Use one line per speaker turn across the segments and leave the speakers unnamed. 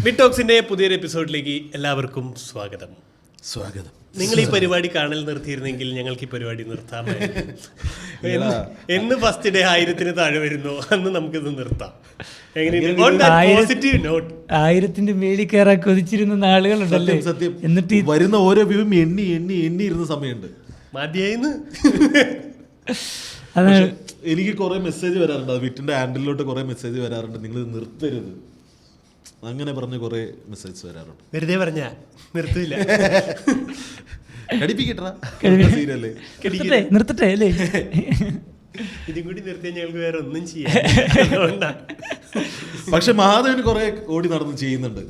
Big ടോക്സിന്റെ പുതിയൊരു എപ്പിസോഡിലേക്ക് എല്ലാവർക്കും സ്വാഗതം. നിങ്ങൾ ഈ പരിപാടി കാണൽ നിർത്തിയിരുന്നെങ്കിൽ ഞങ്ങൾക്ക് ഈ പരിപാടി നിർത്താമായിരുന്നു. എന്ന് ഫസ്റ്റ് ഡേ 1000 താഴെ വരുന്നു അന്ന് നമുക്കിത് നിർത്താം.
1000 മേളിൽ കയറാൻ കൊതിച്ചിരുന്ന നാളുകളുണ്ടല്ലേ. എന്നിട്ട്
വരുന്ന ഓരോ വ്യൂവും എണ്ണി ഇരുന്ന സമയമുണ്ട്.
മതിയായിന്ന്.
എനിക്ക് കുറെ മെസ്സേജ് വരാറുണ്ട്, വീട്ടിന്റെ ഹാൻഡിലോട്ട് കുറെ മെസ്സേജ് വരാറുണ്ട്, നിങ്ങൾ നിർത്തരുത് അങ്ങനെ പറഞ്ഞ കുറെ മെസ്സേജ് വരാറുണ്ട്.
വെറുതെ പറഞ്ഞ നിർത്തില്ല,
നിർത്തട്ടെ അല്ലേ.
ഇതും കൂടി നിർത്തിയാൽ ഞങ്ങൾക്ക് വേറെ ഒന്നും ചെയ്യാം.
പക്ഷെ മഹാദേവന് കുറെ ഓടി നടന്ന് ചെയ്യുന്നുണ്ട്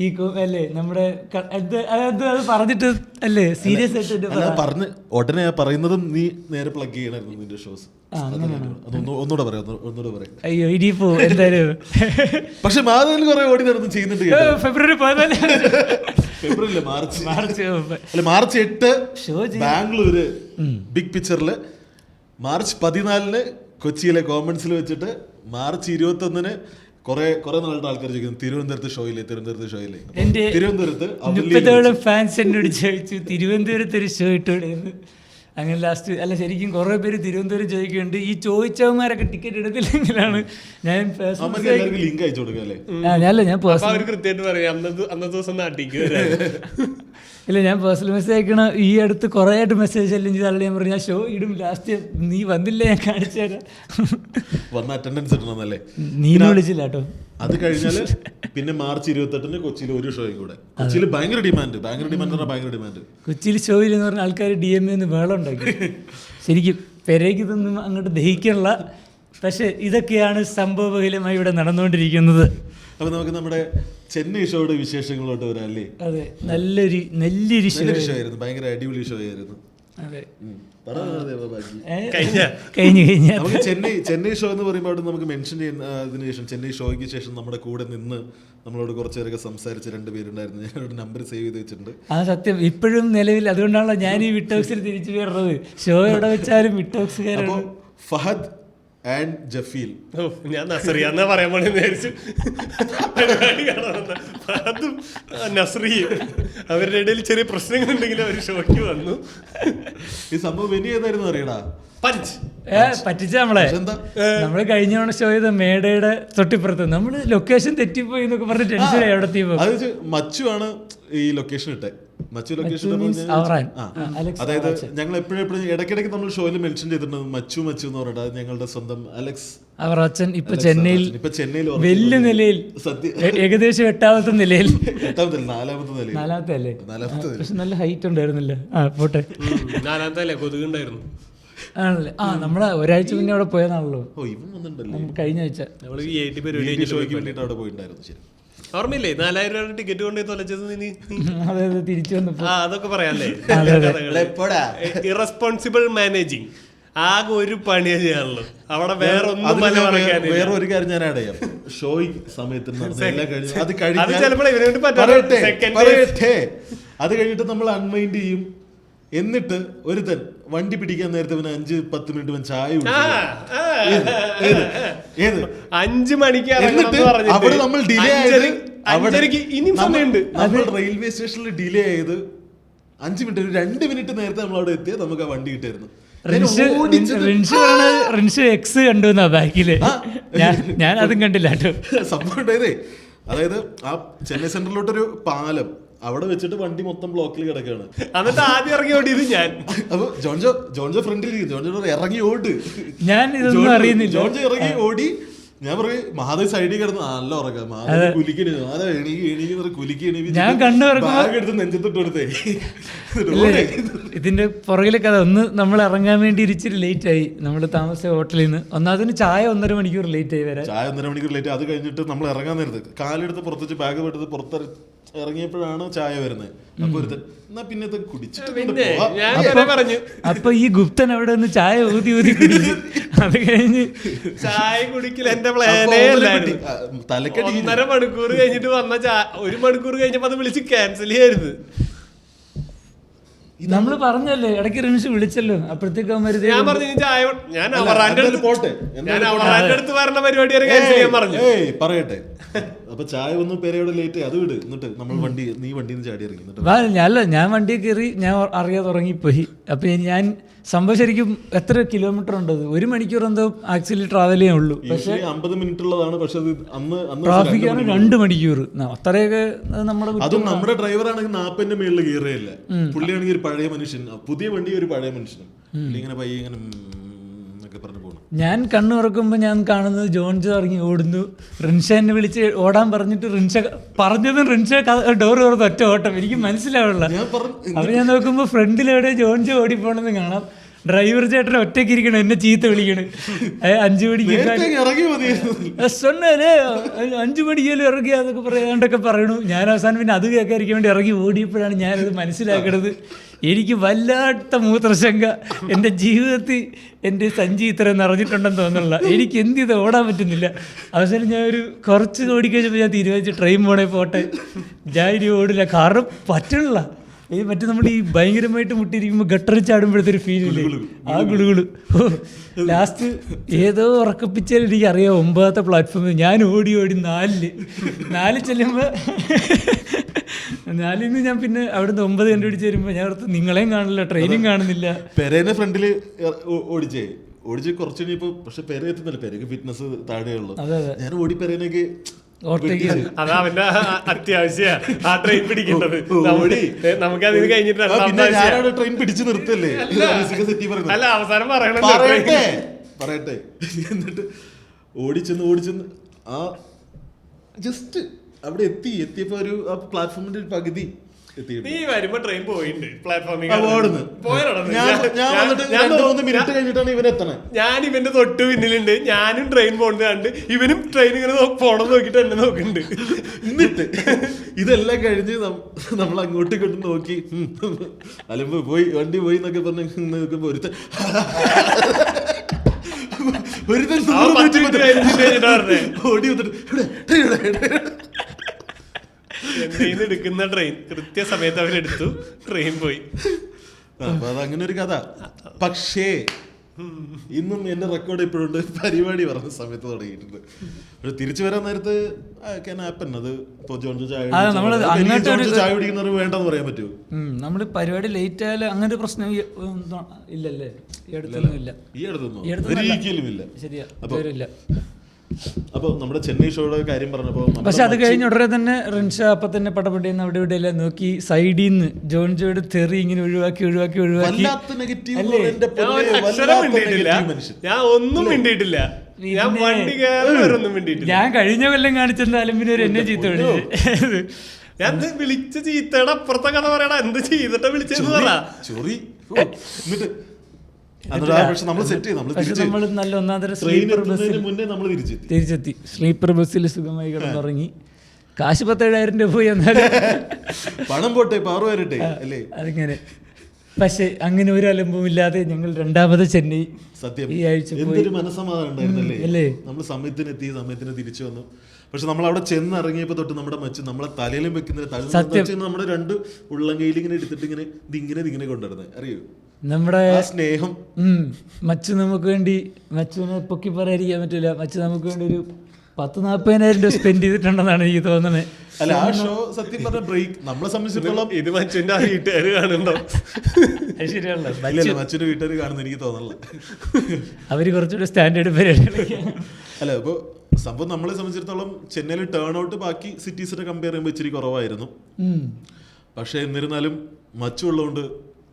ഈ അല്ലേ നമ്മുടെ അത് പറഞ്ഞിട്ട് അല്ലേ സീരിയസ് ആയിട്ട്
പറഞ്ഞ് ഉടനെ പറയുന്നതും നീ നേരെ പ്ലഗ് ചെയ്യണമായിരുന്നു നിന്റെ ഷോസ്. ഒന്നുകൂടെ പറയാം.
അയ്യോ ഇനിയിപ്പോ എന്തായാലും
പക്ഷെ മഹാദേവന് കുറെ ഓടി നടന്ന് ചെയ്യുന്നുണ്ട്.
ഫെബ്രുവരി
14 മാർച്ച് 8 ബാംഗ്ലൂര് ബിഗ് പിക്ചറില്, മാർച്ച് 14 കൊച്ചിയിലെ കോമൺസിൽ വെച്ചിട്ട്, മാർച്ച് 21 കുറെ നാളുടെ ആൾക്കാർ ചോദിക്കുന്നു തിരുവനന്തപുരത്ത് ഷോയില്ലേ.
തിരുവനന്തപുരത്ത് ഫാൻസ് എന്നോട് ചോദിച്ചു തിരുവനന്തപുരത്ത് ഒരു ഷോ ഇട്ടോടെയെന്ന്. അങ്ങനെ ലാസ്റ്റ് അല്ല ശരിക്കും കുറെ പേര് തിരുവനന്തപുരം ചോദിക്കുന്നുണ്ട്. ഈ ചോദിച്ചവന്മാരൊക്കെ ടിക്കറ്റ് എടുത്തില്ലെങ്കിലാണ് ഞാൻ
ലിങ്ക് അയച്ചു കൊടുക്കാം.
ഇല്ല ഞാൻ പേഴ്സണൽ മെസ്സേജ് അയക്കണ. ഈ അടുത്ത് കുറേ ആയിട്ട് മെസ്സേജ് എല്ലാം ചെയ്ത് ഞാൻ പറഞ്ഞു ഞാൻ ഷോ ഇടും, ലാസ്റ്റ് നീ വന്നില്ല ഞാൻ കാണിച്ചു തരാം. നീ വിളിച്ചില്ല കേട്ടോ.
അത് കഴിഞ്ഞാല് പിന്നെ മാർച്ച് 28 കൊച്ചിയിൽ ഒരു ഷോയും കൂടെ. കൊച്ചിയിൽ ഭയങ്കര ഡിമാൻഡ്.
കൊച്ചിയിൽ ഷോയിൽ എന്ന് പറഞ്ഞ ആൾക്കാർ DMA വേളം ഉണ്ടാക്കി. ശരിക്കും പെരേക്ക് ഇതൊന്നും അങ്ങോട്ട് ദഹിക്കാനുള്ള. പക്ഷെ ഇതൊക്കെയാണ് സംഭവബഹുലമായി ഇവിടെ നടന്നുകൊണ്ടിരിക്കുന്നത്.
അപ്പൊ നമുക്ക് നമ്മുടെ ചെന്നൈ ഷോയുടെ വിശേഷങ്ങളോട്ട് വരാം അല്ലേ.
അതെ, നല്ലൊരു ഷോ
ആയിരുന്നു, ഭയങ്കര അടിപൊളി ഷോ ആയിരുന്നു.
അതെ,
നമുക്ക് ചെന്നൈ ഷോ എന്ന് പറയുമ്പോൾ നമുക്ക് മെൻഷൻ ചെയ്യുന്നതിന് ശേഷം, ചെന്നൈ ഷോയ്ക്ക് ശേഷം നമ്മുടെ കൂടെ നിന്ന് നമ്മളോട് കുറച്ചേരൊക്കെ സംസാരിച്ച 2 പേരുണ്ടായിരുന്നു. ഞാനോട് നമ്പർ സേവ് ചെയ്ത് വെച്ചിട്ടുണ്ട്.
ആ സത്യം ഇപ്പോഴും നിലവിൽ. അതുകൊണ്ടാണല്ലോ ഞാൻ ഈ വിട്ടോക്സിൽ തിരിച്ചു വരുന്നത്. ഷോ എവിടെ വെച്ചാലും വിട്ടോക്സുകാരാണ്.
ഫഹദ് ആൻഡ് ജഫീൽ.
ഞാൻ നസ്രിയാന്നാ പറയാൻ പോണെന്ന് വിചാരിച്ചു. അതും നസ്രിയും അവരുടെ ഇടയിൽ ചെറിയ പ്രശ്നങ്ങൾ ഉണ്ടെങ്കിലും അവർ ഷോയ്ക്ക് വന്നു.
ഈ സംഭവം ഇനി ഏതായിരുന്നു അറിയടാ?
പറ്റിച്ച നമ്മള് കഴിഞ്ഞ തവണ ഷോ ചെയ്ത മേടയുടെ തൊട്ടിപ്പുറത്ത് നമ്മള് ലൊക്കേഷൻ തെറ്റിപ്പോയി എന്നൊക്കെ പറഞ്ഞ് ടെൻഷൻ എവിടെത്തിയപ്പോ
മച്ചു ആണ് ഈ ലൊക്കേഷൻ ഇട്ടെ. മച്ചു ലൊക്കേഷൻ അതായത് ഞങ്ങൾ എപ്പോഴും ഇടയ്ക്കിടയ്ക്ക് നമ്മൾ ഷോയിൽ മെൻഷൻ ചെയ്തിട്ടുണ്ട് മച്ചു എന്ന് പറഞ്ഞിട്ട്. ഞങ്ങളുടെ സ്വന്തം അലക്സ്
അവർ അച്ഛൻ ഇപ്പൊ ചെന്നൈയിൽ വലിയ നിലയിൽ, ഏകദേശം 8ാമത്തെ നിലയിൽ, 4ാമത്തെ അല്ലേ. പക്ഷെ നല്ല ഹൈറ്റ് ഉണ്ടായിരുന്നില്ല. പോട്ടെ,
4ാമത്തെ കൊതുകുണ്ടായിരുന്നു
ആണല്ലേ. നമ്മള് ഒരാഴ്ച മുന്നേ അവിടെ പോയതാണല്ലോ, കഴിഞ്ഞ ആഴ്ച.
ഓർമ്മയില്ലേ 4000 രൂപ ടിക്കറ്റ് കൊണ്ട് തൊലച്ചത്?
അതെ, തിരിച്ചു വന്നപ്പോ
അതൊക്കെ പറയാല്ലേ. ഇറസ്പോൺസിബിൾ മാനേജിങ് ആകെ ഒരു പണിയെ ചെയ്യാനുള്ളൂ അവിടെ. വേറെ
ഒരു കാര്യം ഞാൻ ആഡ് ചെയ്യാം. ഷോ സമയത്ത് അത് കഴിഞ്ഞിട്ട് നമ്മൾ അൺമൈൻഡ് ചെയ്യും. എന്നിട്ട് ഒരുത്തൻ വണ്ടി പിടിക്കാൻ നേരത്തെ 5-10 മിനിറ്റ് ചായ
ഏത് 5 മണിക്ക്
അവിടെ നമ്മൾ ഡിലേ ആയത്. നമ്മൾ റെയിൽവേ സ്റ്റേഷനിൽ ഡിലേ ആയത് 5 മിനിറ്റ്, 2 മിനിറ്റ് നേരത്തെ നമ്മൾ അവിടെ എത്തിയാൽ നമുക്ക് ആ വണ്ടി കിട്ടായിരുന്നു.
എക്സ് കണ്ടു ബാക്കില്, ഞാൻ അതും കണ്ടില്ല കേട്ടോ.
സംഭവം ഉണ്ടായതേ, അതായത് ആ ചെന്നൈ സെൻട്രലിലോട്ടൊരു പാലം, അവിടെ വെച്ചിട്ട് വണ്ടി മൊത്തം ബ്ലോക്കിൽ കിടക്കാണ്.
എന്നിട്ട് ആദ്യം ഇറങ്ങി ഓടിയത് ഞാൻ.
അപ്പൊ ജോൺജോ ഫ്രണ്ടിൽ ജോൺജോ ഇറങ്ങി ഓട്,
ഞാൻ ഇതൊന്നും അറിയുന്നില്ല.
ജോൺജോ ഇറങ്ങി ഓടി. ഞാൻ പറയും മഹാദേവ് സൈഡിൽ കിടന്ന് നല്ല ഉറക്കാം, മഹാദേവ് കുലിക്കണി, എടുത്ത് നെഞ്ചത്തിട്ട് കൊടുത്തേ.
ഇതിന്റെ പുറകിലെ കഥ ഒന്ന്, നമ്മൾ ഇറങ്ങാൻ വേണ്ടി ഇരിച്ചിട്ട് ലേറ്റ് ആയി. നമ്മൾ താമസിച്ച ഹോട്ടലിൽ നിന്ന് ഒന്നാമതിന് ചായ 1.5 മണിക്കൂർ ലേറ്റ് ആയി വരാൻ.
ചായ 1.5 മണിക്കൂർ ലേറ്റ്. അത് കഴിഞ്ഞിട്ട് നമ്മൾ ഇറങ്ങാൻ നേരത്ത് കാലെടുത്ത് പുറത്ത് ബാഗ് എടുത്ത് ഇറങ്ങിയപ്പോഴാണ് ചായ വരുന്നത്. അപ്പൊ ഒരുത്തൻ എന്നാ പിന്നെ
പറഞ്ഞു.
അപ്പൊ ഈ ഗുപ്തൻ അവിടെ നിന്ന് ചായ ഊതി കുടിച്ചു. അത് കഴിഞ്ഞ്
ചായ കുടിക്കൽ എന്റെ പ്ലാനേ അല്ലായിരുന്നു. 1.5 മണിക്കൂർ കഴിഞ്ഞിട്ട് വന്ന 1 മണിക്കൂർ കഴിഞ്ഞപ്പോ അത് വിളിച്ച് ക്യാൻസൽ ചെയ്യായിരുന്നു.
നമ്മള് പറഞ്ഞല്ലേ ഇടയ്ക്ക് റിൻഷ് വിളിച്ചല്ലോ, അപ്പോഴത്തേക്ക്
ഞാൻ പറഞ്ഞു ഞാൻ അവറാന്റെ അടുത്ത് പറഞ്ഞ പരിപാടി ഞാൻ പറഞ്ഞു
പറയട്ടെ. അപ്പൊ ചായ ഒന്ന് പേരയോടെ ലേറ്റ് അത് വിട്, എന്നിട്ട് നമ്മൾ നീ വണ്ടിയിൽ ചാടി ഇറങ്ങി.
അല്ല, ഞാൻ വണ്ടി കയറി, ഞാൻ അറിയാതെ ഉറങ്ങിപ്പോയി. അപ്പൊ ഞാൻ സംഭവം ശരിക്കും എത്ര കിലോമീറ്റർ ഉണ്ട്, 1 മണിക്കൂർ എന്തോ ആക്ച്വലി ട്രാവൽ ചെയ്യാൻ ഉള്ളൂ. പക്ഷേ
50 മിനിറ്റ് ഉള്ളതാണ്. പക്ഷെ
ട്രാഫിക്കാണ് 2 മണിക്കൂർ. അത്രയൊക്കെ
നമ്മുടെ ഡ്രൈവർ ആണെങ്കിൽ 40 മേളിൽ കയറിയില്ല. പുള്ളിയാണെങ്കിൽ ഒരു പഴയ മനുഷ്യൻ, പുതിയ വണ്ടി ഒരു പഴയ മനുഷ്യനും. ഇങ്ങനെ പയ്യെ ഇങ്ങനെ പറഞ്ഞു പോകണം.
ഞാൻ കണ്ണു തുറക്കുമ്പോൾ ഞാൻ കാണുന്നത് ജോൺജോ ഇറങ്ങി ഓടുന്നു. റിൻഷ എന്നെ വിളിച്ച് ഓടാൻ പറഞ്ഞിട്ട് റിൻഷ പറഞ്ഞതും റിൻഷ ഡോർ തുറന്ന് ഒറ്റ ഓട്ടം. എനിക്ക് മനസ്സിലാവില്ല. അപ്പൊ ഞാൻ നോക്കുമ്പോൾ ഫ്രണ്ടിലെവിടെ ജോൺജോ ഓടിപ്പോണെന്ന് കാണാം. ഡ്രൈവർ ചേട്ടൻ ഒറ്റയ്ക്ക് ഇരിക്കണം, എന്നെ ചീത്ത വിളിക്കണം. 5 മണിക്ക് 5 മണിക്കേലും ഇറങ്ങിയാന്നൊക്കെ പറയാണ്ടൊക്കെ പറയണു. ഞാൻ അവസാനം പിന്നെ അത് കേൾക്കാതിരിക്കാൻ വേണ്ടി ഇറങ്ങി ഓടിയപ്പോഴാണ് ഞാനത് മനസ്സിലാക്കണത്. എനിക്ക് വല്ലാത്ത മൂത്രശങ്ക. എൻ്റെ ജീവിതത്തിൽ എൻ്റെ സഞ്ചി ഇത്ര നിറഞ്ഞിട്ടുണ്ടെന്ന് തോന്നുന്നില്ല. എനിക്ക് എന്ത് ചെയ്ത് ഓടാൻ പറ്റുന്നില്ല. അവസാനം ഞാൻ കുറച്ച് ഓടിക്കഴിഞ്ഞപ്പോൾ ഞാൻ തീരുമാനിച്ചു ട്രെയിൻ പോട്ടെ, ഞാൻ ഇനി ഓടില്ല. കാരണം പറ്റണില്ല. മറ്റേ നമ്മൾ ഈ ഭയങ്കരമായിട്ട് മുട്ടിയിരിക്കുമ്പോൾ ഗട്ടറിൽ ചാടുമ്പോഴത്തെ ഫീലില്ലേ, ആ ഗുളുകുളു. ലാസ്റ്റ് ഏതോ ഉറക്കപ്പിച്ചാൽ എനിക്ക് അറിയാം 9ാമത്തെ പ്ലാറ്റ്ഫോമിൽ ഞാൻ ഓടി 4 ചെല്ലുമ്പോൾ 4-ൽ നിന്ന് ഞാൻ പിന്നെ അവിടുന്ന് 9 കണ്ടുപിടിച്ച് വരുമ്പോൾ ഞാൻ ഓർത്ത് നിങ്ങളെയും കാണില്ല, ട്രെയിനും കാണുന്നില്ല.
പെരേനെ ഫ്രണ്ടിൽ ഓടിച്ച് കുറച്ച് കഴിഞ്ഞപ്പോൾ പക്ഷെ പെര എത്തുന്നില്ല. പെരക്ക് ഫിറ്റ്നസ് താഴെയുള്ളൂ. ഞാൻ ഓടി പെരേനൊക്കെ
അതാ അവന്റെ അത്യാവശ്യ ആ ട്രെയിൻ പിടിക്കേണ്ടത്. നമുക്ക് അതിന് കഴിഞ്ഞിട്ട്
ട്രെയിൻ പിടിച്ചു നിർത്തല്ലേ.
അല്ല അവസാനം
പറയട്ടെ. എന്നിട്ട് ഓടിച്ചെന്ന് ആ ജസ്റ്റ് അവിടെ എത്തിയപ്പോ ഒരു ആ പ്ലാറ്റ്ഫോമിന്റെ ഒരു പകുതി
നീ വരുമ്പോ ട്രെയിൻ പോയിട്ടുണ്ട് പ്ലാറ്റ്ഫോമിൽ. ഞാൻ ഇവന്റെ തൊട്ട് പിന്നിലുണ്ട്. ഞാനും ട്രെയിൻ പോണത് കണ്ട് ഇവനും ട്രെയിൻ ഇങ്ങനെ പോണെന്ന് നോക്കിട്ട് എന്നെ നോക്കുന്നുണ്ട്.
എന്നിട്ട് ഇതെല്ലാം കഴിഞ്ഞ് നമ്മൾ അങ്ങോട്ടും ഇങ്ങോട്ടും നോക്കി അലമ്പ് പോയി വണ്ടി പോയി എന്നൊക്കെ പറഞ്ഞ് നോക്കുമ്പോ ഒരുത്തൻ ഓടി വന്നിട്ട്
എടുക്കുന്ന ട്രെയിൻ കൃത്യസമയത്ത് അവരെടുത്തു, ട്രെയിൻ പോയി.
അപ്പൊ അതങ്ങനെ ഒരു കഥ. പക്ഷേ ഇന്നും എന്റെ റെക്കോർഡ് ഇപ്പോഴുണ്ട്. പരിപാടി പറഞ്ഞ സമയത്ത് തുടങ്ങിയിട്ടുണ്ട്. പക്ഷെ തിരിച്ചു വരാൻ നേരത്ത് അത് ഇപ്പൊ ജോൺജോ ചായ കുടിക്കുന്നവർ വേണ്ടെന്ന് പറയാൻ പറ്റുമോ?
നമ്മള് പരിപാടി ലേറ്റ് ആയാലും അങ്ങനെ ഒരു പ്രശ്നം ഇല്ലല്ലേ?
ഈ അടുത്തൊന്നും ഇല്ല.
ശരിയാ.
അപ്പൊ നമ്മുടെ ചെന്നൈ ഷോയുടെ കാര്യം പറഞ്ഞപ്പോ
പക്ഷെ അത് കഴിഞ്ഞ ഉടനെ തന്നെ റിൻഷ അപ്പൊ തന്നെ പടപെട്ടിന്ന് അവിടെ ഇവിടെ എല്ലാം നോക്കി സൈഡിൽ നിന്ന് ജോൺജോയുടെ തെറി ഇങ്ങനെ ഒഴിവാക്കി
ഞാൻ ഒന്നും മിണ്ടിയിട്ടില്ല.
ഞാൻ കഴിഞ്ഞ കൊല്ലം കാണിച്ചെന്നാലും പിന്നെ ഒരു എന്നെ ചീത്ത വിളിച്ചു.
ഞാൻ വിളിച്ച ചീത്തയുടെ അപ്പുറത്തെ കഥ പറയടാ. എന്ത് ചെയ്തിട്ടാ വിളിച്ചെന്ന് പറ.
തിരിച്ചെത്തി. സ്ലീപ്പർ ബസ്സിൽ സുഖമായി കിടന്നുറങ്ങി. കാശ് 17,000 രൂപ പോയി. എന്നാലും
പണം പോട്ടെ പാറു വരട്ടെ അല്ലേ?
അതിങ്ങനെ. പക്ഷെ അങ്ങനെ ഒരു അലമ്പും ഇല്ലാതെ ഞങ്ങൾ 2ാമത് ചെന്നൈ
സത്യം
ഈ ആഴ്ച
എന്തൊരു മനസ്സമാധാനം ഉണ്ടായിരുന്നല്ലേ. നമ്മൾ സമയത്തിന് തിരിച്ചു വന്നു. പക്ഷെ നമ്മൾ അവിടെ ചെന്നിറങ്ങിയപ്പോ തൊട്ട് നമ്മുടെ മച്ച് നമ്മളെ തലയിലും വെക്കുന്നില്ല. നമ്മുടെ 2 ഉള്ളംകൈയിൽ ഇങ്ങനെ എടുത്തിട്ട് ഇതിങ്ങനെ കൊണ്ടുവരുന്നത് അറിയോ?
നമ്മുടെ
സ്നേഹം.
മച്ചു നമുക്ക് വേണ്ടി, മച്ചുവിനെ പൊക്കി പറയാതിരിക്കാൻ പറ്റില്ല. മച്ചു നമുക്ക് വേണ്ടി ഒരു 10,000-40,000 രൂപ സ്പെൻഡ് ചെയ്തിട്ടുണ്ടെന്നാണ് എനിക്ക് തോന്നുന്നത്.
അല്ല ആ ഷോ സത്യം പറഞ്ഞ ബ്രേക്ക് നമ്മളെ സംബന്ധിച്ചിടത്തോളം
ഇത് മച്ചുവിന്റെ വീട്ടുകാർ കാണുന്നുണ്ടോ?
ശരിയാണല്ലോ.
മച്ചുവിന്റെ വീട്ടുകാർ കാണുന്ന എനിക്ക് തോന്നല്ല.
അവര് കുറച്ചുകൂടി സ്റ്റാൻഡേർഡ് പരിപാടി.
അല്ല ഇപ്പൊ സംഭവം നമ്മളെ സംബന്ധിച്ചിടത്തോളം ചെന്നൈയിൽ ടേൺ ഔട്ട് ബാക്കി സിറ്റീസിനെ കമ്പയർ ചെയ്യുമ്പോൾ ഇച്ചിരി കുറവായിരുന്നു. പക്ഷെ എന്നിരുന്നാലും മച്ചു ഉള്ളതുകൊണ്ട്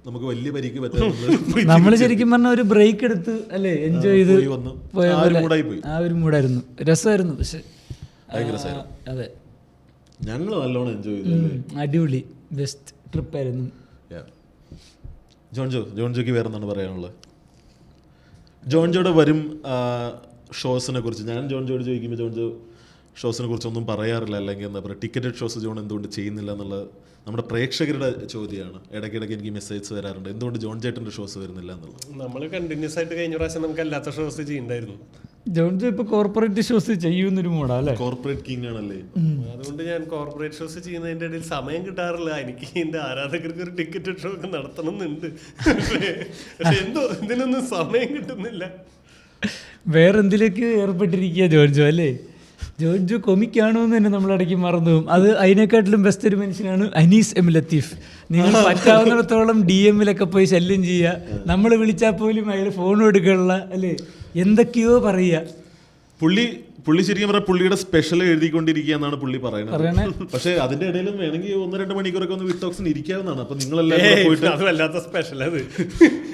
നമുക്ക് വലിയ പരിക്ക് പറ്റാതെ
നമ്മൾ ശരിക്കും പറഞ്ഞ ഒരു ബ്രേക്ക് എടുത്ത് അല്ലേ എൻജോയ് ചെയ്ത് ആ ഒരു മൂടായിരുന്നു. രസമായിരുന്നു. പക്ഷെ അതെ
ഞങ്ങൾ നല്ലോണം എൻജോയ് ചെയ്തു.
അടിപൊളി ബെസ്റ്റ് ട്രിപ്പായിരുന്നു.
ജോൺജോക്ക് വേറെ എന്താണ് പറയാനുള്ളത്? ജോൺജോയുടെ വരും ഷോസിനെ കുറിച്ച് ഞാൻ ജോൺജോയോട് ചോദിക്കുമ്പോൾ ജോൺജോ ഷോസിനെ കുറിച്ചൊന്നും പറയാറില്ല. അല്ലെങ്കിൽ എന്താ പറയുക, ടിക്കറ്റഡ് ഷോസ് ജോൺ എന്തുകൊണ്ട് ചെയ്യുന്നില്ല എന്നുള്ളത് നമ്മുടെ പ്രേക്ഷകരുടെ ചോദ്യമാണ്. ഇടയ്ക്കിടയ്ക്ക് എനിക്ക് മെസ്സേജ് വരാറുണ്ട്, എന്തുകൊണ്ട് ജോൺ ചേട്ടൻ്റെ ഷോസ് വരുന്നില്ല എന്നുള്ളത്.
നമ്മൾ കണ്ടിന്യൂസ് ആയിട്ട് കഴിഞ്ഞ പ്രാവശ്യം നമുക്ക് അല്ലാത്ത ഷോസ് ചെയ്യണ്ടായിരുന്നു.
ജോൺസോ ഇപ്പൊ കോർപ്പറേറ്റ് ഷോസ് ചെയ്യുന്നൊരു മൂടാ അല്ലേ?
കോർപ്പറേറ്റ് കിങ് ആണല്ലേ.
അതുകൊണ്ട് ഞാൻ കോർപ്പറേറ്റ് ഷോസ് ചെയ്യുന്നതിന്റെ ഇടയിൽ സമയം കിട്ടാറില്ല. എനിക്ക് എന്റെ ആരാധകർക്ക് ഒരു ടിക്കറ്റ് ഷോ ഒക്കെ നടത്തണം എന്നുണ്ട്. പക്ഷെ എന്തോ ഇതിനൊന്നും സമയം കിട്ടുന്നില്ല.
വേറെന്തിലേക്ക് ഏർപ്പെട്ടിരിക്കുക ജോൺസോ അല്ലേ? ജോൺസോ കൊമിക്കാണോ എന്ന് തന്നെ നമ്മളിടയ്ക്ക് മറന്നു പോകും. അത് അതിനെക്കാട്ടിലും ബെസ്റ്റ് ഒരു മനുഷ്യനാണ് അനീസ് എം ലത്തീഫ്. നിങ്ങൾ പറ്റാവുന്നിടത്തോളം DM-ലൊക്കെ പോയി ശല്യം ചെയ്യുക. നമ്മൾ വിളിച്ചാൽ പോലും അയാൾ ഫോൺ എടുക്കാനുള്ള അല്ലേ, എന്തൊക്കെയോ പറയുക.
പുള്ളി ശരിക്കും പറഞ്ഞാൽ പുള്ളിയുടെ സ്പെഷ്യൽ എഴുതിക്കൊണ്ടിരിക്കുക എന്നാണ് പുള്ളി പറയുന്നത്. പക്ഷെ അതിന്റെ ഇടയിലും വേണമെങ്കിൽ 1-2 മണിക്കൂറൊക്കെ ഒന്ന് വിട്ടോക്സിന് ഇരിക്കാവുന്നതാണ്. അപ്പൊ നിങ്ങളെല്ലാവരും പോയിട്ട്
അത് വല്ലാത്ത സ്പെഷ്യൽ അത്.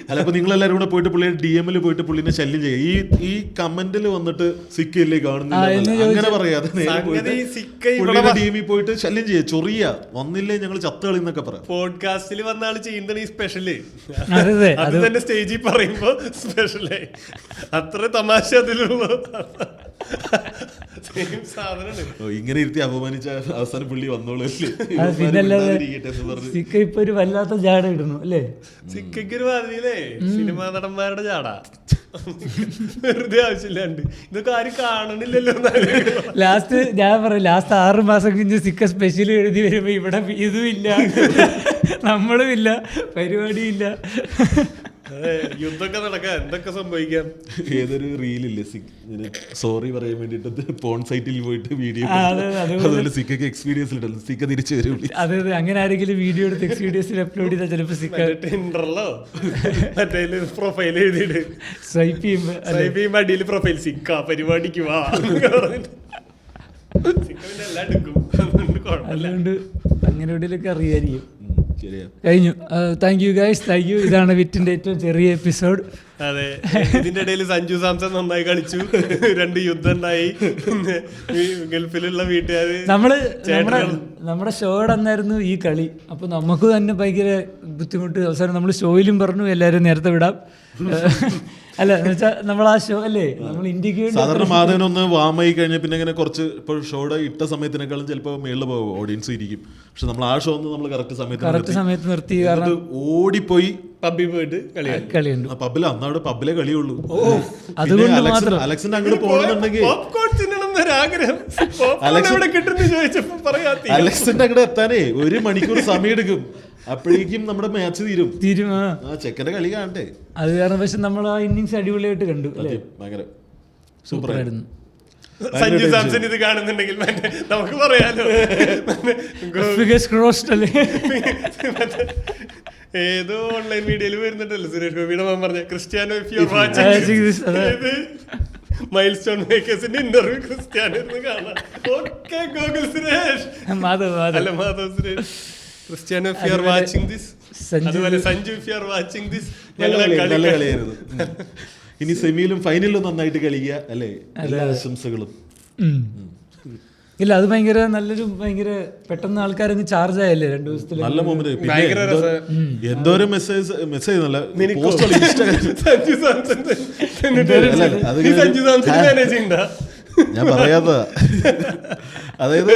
അല്ല, അപ്പൊ നിങ്ങളെല്ലാവരും കൂടെ പോയിട്ട് പുള്ളിയുടെ DM-ൽ പോയിട്ട് പുള്ളിനെ ശല്യം ചെയ്യുക. ഈ കമന്റിൽ വന്നിട്ട് സിക്കയില്ലേ കാണുന്നില്ല അങ്ങനെ പറയാതെ പുള്ളിയുടെ DM-ൽ പോയിട്ട് ശല്യം ചെയ്യുക, ചൊറിയ വന്നില്ലേ ഞങ്ങൾ ചത്തുകളി എന്നൊക്കെ പറയാം.
പോഡ്കാസ്റ്റിൽ വന്ന ആള് ചെയ്യുന്ന ഈ സ്പെഷ്യല്
അതെ
അത് തന്നെ സ്റ്റേജിൽ പറയുമ്പോ സ്പെഷ്യലേ അത്ര തമാശ അതിലുള്ള
ഇങ്ങനെ ഇരുത്തി അപമാനിച്ച അവസാനം പുള്ളി വന്നോളൂ.
സിക്ക ഇപ്പൊ ഒരു വല്ലാത്ത ജാട ഇടുന്നു അല്ലേ?
സിക്കയ്ക്ക് ഒരു മാതിരിയില്ലേ സിനിമാ നടന്മാരുടെ ജാടാ, വെറുതെ ആവശ്യമില്ലാണ്ട്. ഇതൊക്കെ ആരും കാണണില്ലല്ലോ.
ലാസ്റ്റ് ഞാൻ പറയാം, ലാസ്റ്റ് 6 മാസം കഴിഞ്ഞ് സിക്ക സ്പെഷ്യൽ എഴുതി വരുമ്പോ ഇവിടെ ഇതും ഇല്ല, നമ്മളും ഇല്ല, പരിപാടിയില്ല.
യുദ്ധമൊക്കെ നടക്കാം, എന്തൊക്കെ സംഭവിക്കാം.
ഏതൊരു റീലില്ലേ സോറി പറയാൻ വേണ്ടിട്ട് പോൺ സൈറ്റിൽ പോയിട്ട് വീഡിയോ, അതുപോലെ സിക്കയ്ക്ക് എക്സ്പീരിയൻസ് ഇട്ടല്ലോ, സിക്ക തിരിച്ചു വരും.
അതെ അതെ, അങ്ങനെ ആരെങ്കിലും വീഡിയോ എടുത്ത് എക്സ്പീരിയൻസിൽ അപ്ലോഡ് ചെയ്താൽ ചിലപ്പോൾ സിക്ക
ടിൻഡറിലോ മറ്റേ പ്രൊഫൈൽ എഴുതിയിട്ട്
സ്വൈപ്പ് ചെയ്യുമ്പോൾ
അടിയിൽ പ്രൊഫൈൽ സിക്ക പരിപാടിക്ക് വാ എല്ലാം എടുക്കും.
അതുകൊണ്ട് അങ്ങനെ എവിടെയൊക്കെ അറിയായിരിക്കും. കഴിഞ്ഞു. Thank you guys, thank you. ഇതാണ് വിറ്റിന്റെ ഏറ്റവും ചെറിയ എപ്പിസോഡ്.
അതെ, ഇതിന്റെ ഇടയിൽ സഞ്ജു സാംസൺ നന്നായി കളിച്ചു, 2 യുദ്ധം ഉണ്ടായി, ഗൾഫിലുള്ള വീട്ടുകാര്.
നമ്മുടെ ഷോയുടെ അന്നായിരുന്നു ഈ കളി. അപ്പൊ നമുക്ക് തന്നെ ഭയങ്കര ബുദ്ധിമുട്ട്. അവസാനം നമ്മൾ ഷോയിലും പറഞ്ഞു എല്ലാവരും നേരത്തെ വിടാം. അല്ല എന്ന് വെച്ചാൽ നമ്മൾ ആ ഷോ അല്ലേ, നമ്മൾ ഇന്ത്യക്ക്
സാധാരണ മാധവനൊന്ന് വാമായി കഴിഞ്ഞാൽ പിന്നെ ഇങ്ങനെ കുറച്ച് ഇപ്പോൾ ഷോയുടെ ഇട്ട സമയത്തിനേക്കാളും ചിലപ്പോൾ മേളിൽ പോകും, ഓഡിയൻസ് ഇരിക്കും. പക്ഷെ നമ്മൾ ആ ഷോ ഒന്ന് നമ്മൾ കറക്റ്റ് സമയത്ത് നിർത്തി, കാരണം ഓടിപ്പോയി
പബ്ബിൽ പോയിട്ട്
കളിയുണ്ട്.
പബ്ബിൽ അന്നവിടെ പബ്ബിലെ കളിയുള്ളൂ.
അതുകൊണ്ട് മാത്രം
അലക്സിന്റെ അങ്ങോട്ട് പോകണമെന്നുണ്ടെങ്കിൽ അലക്സിന്റെ അങ്ങോട്ട് എത്താനേ 1 മണിക്കൂർ സമയം എടുക്കും. അപ്പോഴേക്കും നമ്മുടെ മാച്ച് തീരും. ആ ചെക്കന്റെ കളി കാണട്ടെ.
അത് കാരണം പക്ഷെ നമ്മൾ ആ ഇന്നിങ്സ് അടിപൊളിയായിട്ട് കണ്ടു അല്ലേ,
ഭയങ്കര സൂപ്പറായിരുന്നു.
സഞ്ജു സാംസൺ ഇത് കാണുന്നുണ്ടെങ്കിൽ നമുക്ക് പറയാലോ, ഏതോ ഓൺലൈൻ മീഡിയയിൽ വരുന്നുണ്ടല്ലോ സുരേഷ് ഗോപിയുടെ മകൻ പറഞ്ഞ Cristiano if you are watching milestone മേക്കേഴ്സിന്റെ ഇന്റർവ്യൂ ക്രിസ്ത്യാനോ കാണാം. Okay Google Suresh, Madhav Suresh, Cristiano if you are watching this, അതുപോലെ Sanju if you are watching this.
നല്ല കളിയായിരുന്നു. ഇനി സെമിയിലും ഫൈനലിലും നന്നായിട്ട് കളിക്കുക അല്ലേ, എല്ലാ ആശംസകളും.
ഇല്ല അത് ഭയങ്കര നല്ലൊരു ഭയങ്കര പെട്ടെന്ന് ആൾക്കാരങ്ങ് ചാർജ് ആയല്ലേ 2 ദിവസത്തിൽ.
നല്ല മൊമെന്റ്. എന്തോരം മെസ്സേജ് നല്ല ഞാൻ പറയാത്ത, അതായത്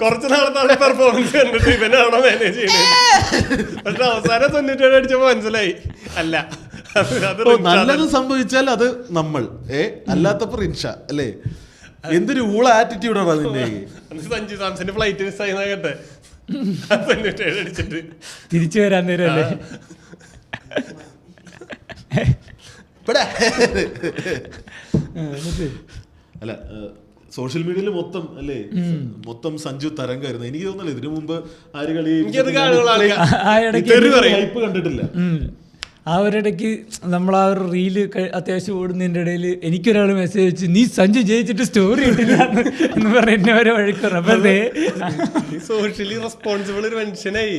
കുറച്ച് നാളത്തെ പെർഫോമൻസ് കണ്ടിട്ട് ഇവനാണോ മാനേജ് ചെയ്യുന്നത്. പക്ഷെ അവസാനം 97 അടിച്ചപ്പോ മനസ്സിലായി അല്ല,
നല്ലത് സംഭവിച്ചാൽ അത് നമ്മൾ അല്ലാത്തപ്പോ ഇൻഷ അല്ലേ. എന്തൊരു ഊള ആറ്റിറ്റ്യൂഡാണ് അതിന്റെ.
സഞ്ജു സാംസന്റെ ഫ്ലൈറ്റ് മിസ്സായി കേട്ടെ, 97 അടിച്ചിട്ട്
തിരിച്ചു വരാൻ നേരം അല്ലേ.
അല്ല സോഷ്യൽ മീഡിയയിൽ മൊത്തം സഞ്ജു തരംഗമായിരുന്നു. എനിക്ക് തോന്നുന്നില്ല ഇതിനു മുമ്പ് ആര് കളി ഹൈപ്പ് കണ്ടിട്ടില്ല.
ആ ഒരിടയ്ക്ക് നമ്മൾ ആ ഒരു റീല് അത്യാവശ്യം ഓടുന്നതിൻ്റെ ഇടയിൽ എനിക്കൊരാൾ മെസ്സേജ് വെച്ച് നീ സഞ്ജു ജയിച്ചിട്ട് സ്റ്റോറി ഇട്ടില്ല എന്ന് പറഞ്ഞ എന്നെ വരെ വഴിക്കണം.
സോഷ്യലി റെസ്പോൺസിബിൾ ഒരു മനുഷ്യനായി.